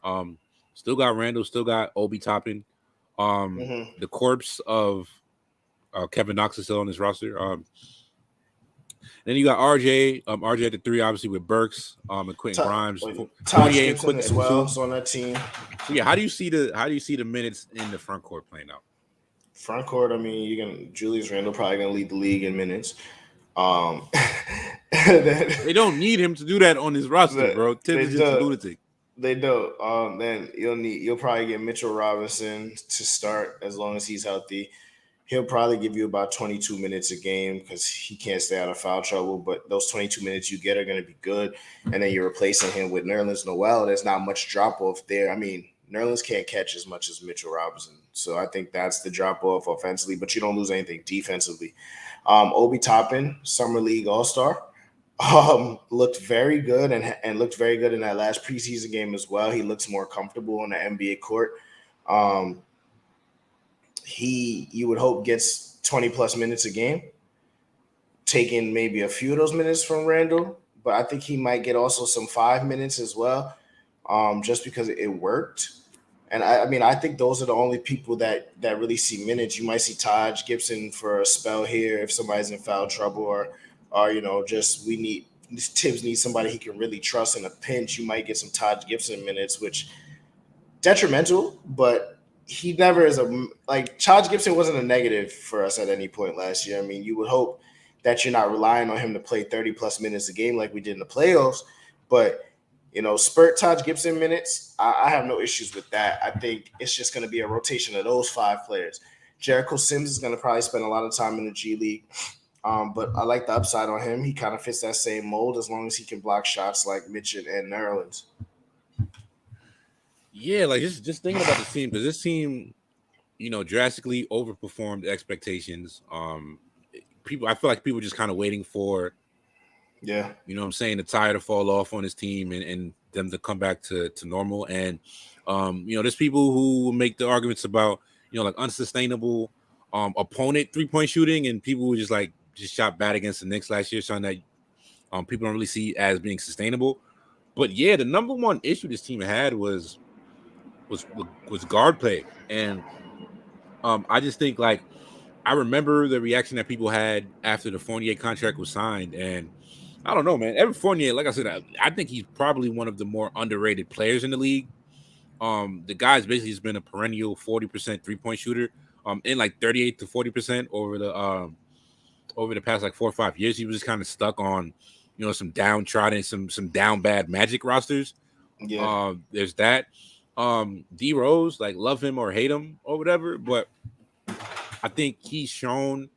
Still got Randall. Still got Obi Toppin. The corpse of Kevin Knox is still on this roster. Then you got RJ. RJ at the 3, obviously with Burks. And Quentin Grimes. Taj Gibson as well. So on that team. So yeah, how do you see the minutes in the front court playing out? Front court, I mean, Julius Randle probably gonna lead the league in minutes. They don't need him to do that on his roster, bro. Tim is just a lunatic. They do. Then you'll probably get Mitchell Robinson to start as long as he's healthy. He'll probably give you about 22 minutes a game because he can't stay out of foul trouble. But those 22 minutes you get are going to be good. And then you're replacing him with Nerlens Noel. There's not much drop off there. I mean, Nerlens can't catch as much as Mitchell Robinson. So I think that's the drop off offensively, but you don't lose anything defensively. Obi Toppin, Summer League All-Star, looked very good and looked very good in that last preseason game as well. He looks more comfortable on the NBA court. You would hope gets 20 plus minutes a game, taking maybe a few of those minutes from Randall, but I think he might get also some 5 minutes as well, just because it worked. And I think those are the only people that really see minutes. You might see Taj Gibson for a spell here if somebody's in foul trouble, or just Tibbs needs somebody he can really trust in a pinch. You might get some Taj Gibson minutes, which detrimental, but he never is Taj Gibson wasn't a negative for us at any point last year. I mean, you would hope that you're not relying on him to play 30 plus minutes a game like we did in the playoffs, but spurt Taj Gibson minutes, I have no issues with that. I think it's just going to be a rotation of those 5 players. Jericho Sims is going to probably spend a lot of time in the G League, but I like the upside on him. He kind of fits that same mold as long as he can block shots like Mitch and Nerlens. Yeah, like just thinking about this team, because this team, drastically overperformed expectations. I feel like people just kind of waiting for, the tire to fall off on his team and them to come back to normal. And there's people who make the arguments about like unsustainable opponent 3-point shooting, and people who just shot bad against the Knicks last year, something that people don't really see as being sustainable. But yeah, the number one issue this team had was guard play. And I just think I remember the reaction that people had after the Fournier contract was signed, and I don't know, man. Evan Fournier, like I said, I think he's probably one of the more underrated players in the league. The guy's basically just been a perennial 40% 3-point shooter, in 38 to 40% over the past 4 or 5 years. He was just kind of stuck on some downtrodden, some down bad Magic rosters. Yeah, there's that. D Rose, love him or hate him or whatever, but I think he's shown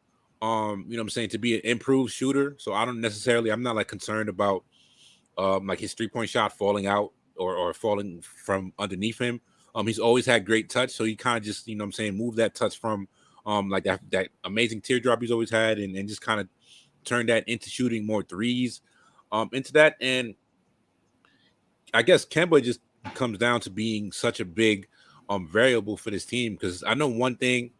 to be an improved shooter. So I'm not concerned about his 3-point shot falling out or falling from underneath him. He's always had great touch, so he kind of just move that touch from that amazing teardrop he's always had, and just kind of turn that into shooting more threes into that. And I guess Kemba just comes down to being such a big variable for this team, because I know one thing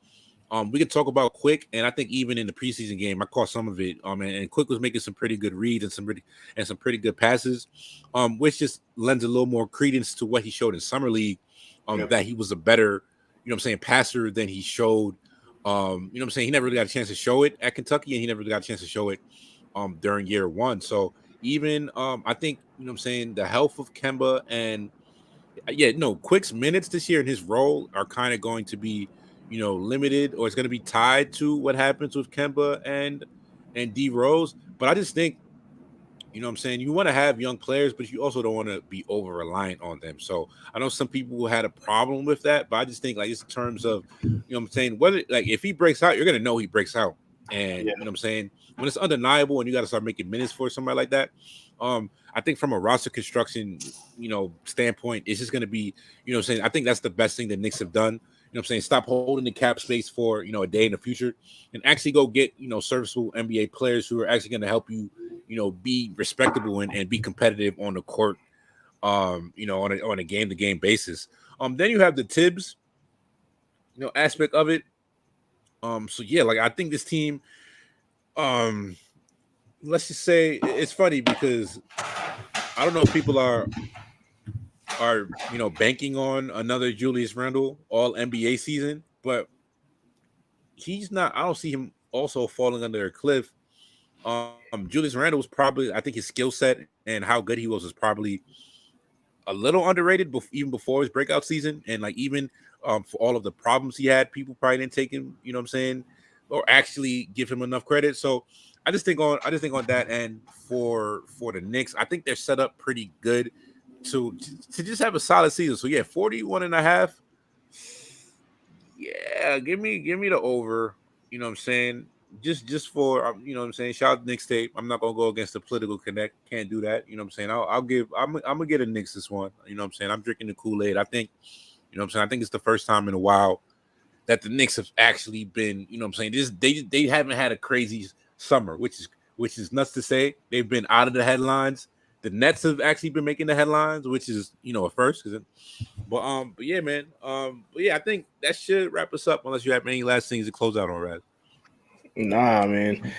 we could talk about Quick, and I think even in the preseason game I caught some of it, and Quick was making some pretty good reads and some pretty good passes, which just lends a little more credence to what he showed in Summer League, that he was a better passer than he showed. He never really got a chance to show it at Kentucky, and he never really got a chance to show it during year 1. So even I think the health of Kemba and Quick's minutes this year in his role are kind of going to be, limited, or it's going to be tied to what happens with Kemba and D Rose. But I just think, you want to have young players, but you also don't want to be over reliant on them. So I know some people had a problem with that, but I just think just in terms of, whether if he breaks out, you're going to know he breaks out. And when it's undeniable and you got to start making minutes for somebody like that, I think from a roster construction, standpoint, it's just going to be, I think that's the best thing the Knicks have done, know what I'm saying, stop holding the cap space for, a day in the future and actually go get, serviceable NBA players who are actually going to help you, be respectable and be competitive on the court, on a game to game basis. Then you have the Tibbs, aspect of it. So yeah, like I think this team, let's just say it's funny because I don't know if people are banking on another Julius Randle all NBA season, but he's not. I don't see him also falling under a cliff. Julius Randle was probably, I think his skill set and how good he was probably a little underrated, even before his breakout season, and like even for all of the problems he had, people probably didn't take him, you know what I'm saying, or actually give him enough credit. So I just think on that end for the Knicks, I think they're set up pretty good to just have a solid season. So yeah, 41.5. Yeah, give me the over. You know what I'm saying? Just for you know what I'm saying. Shout out to Knicks tape. I'm not gonna go against the political connect. Can't do that. You know what I'm saying? I'm gonna get a Knicks this one. You know what I'm saying? I'm drinking the Kool-Aid. I think, you know what I'm saying, I think it's the first time in a while that the Knicks have actually been, you know what I'm saying, they haven't had a crazy summer, which is nuts to say. They've been out of the headlines. The Nets have actually been making the headlines, which is, a first. But yeah, man. But yeah, I think that should wrap us up. Unless you have any last things to close out on, Raz. Nah, man.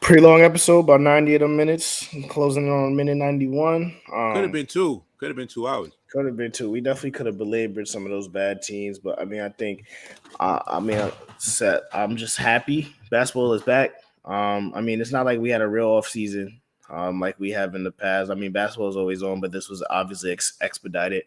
Pretty long episode, about 90 of them minutes. Closing on minute 91. Could have been 2. Could have been 2 hours. Could have been 2. We definitely could have belabored some of those bad teams, but I mean, I think, I'm just happy basketball is back. I mean, it's not like we had a real off season, like we have in the past. I mean, basketball is always on, but this was obviously expedited.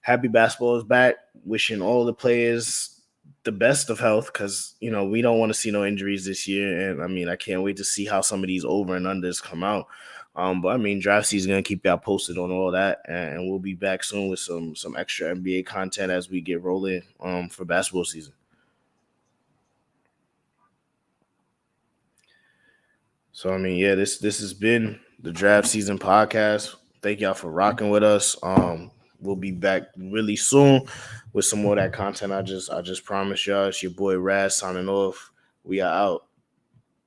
Happy basketball is back. Wishing all the players the best of health because, we don't want to see no injuries this year. And I mean, I can't wait to see how some of these over and unders come out. But I mean, draft season gonna keep y'all posted on all that, and we'll be back soon with some extra NBA content as we get rolling for basketball season. So I mean, yeah, this has been the draft season podcast. Thank y'all for rocking with us. We'll be back really soon with some more of that content. I just promised y'all. It's your boy Raz signing off. We are out.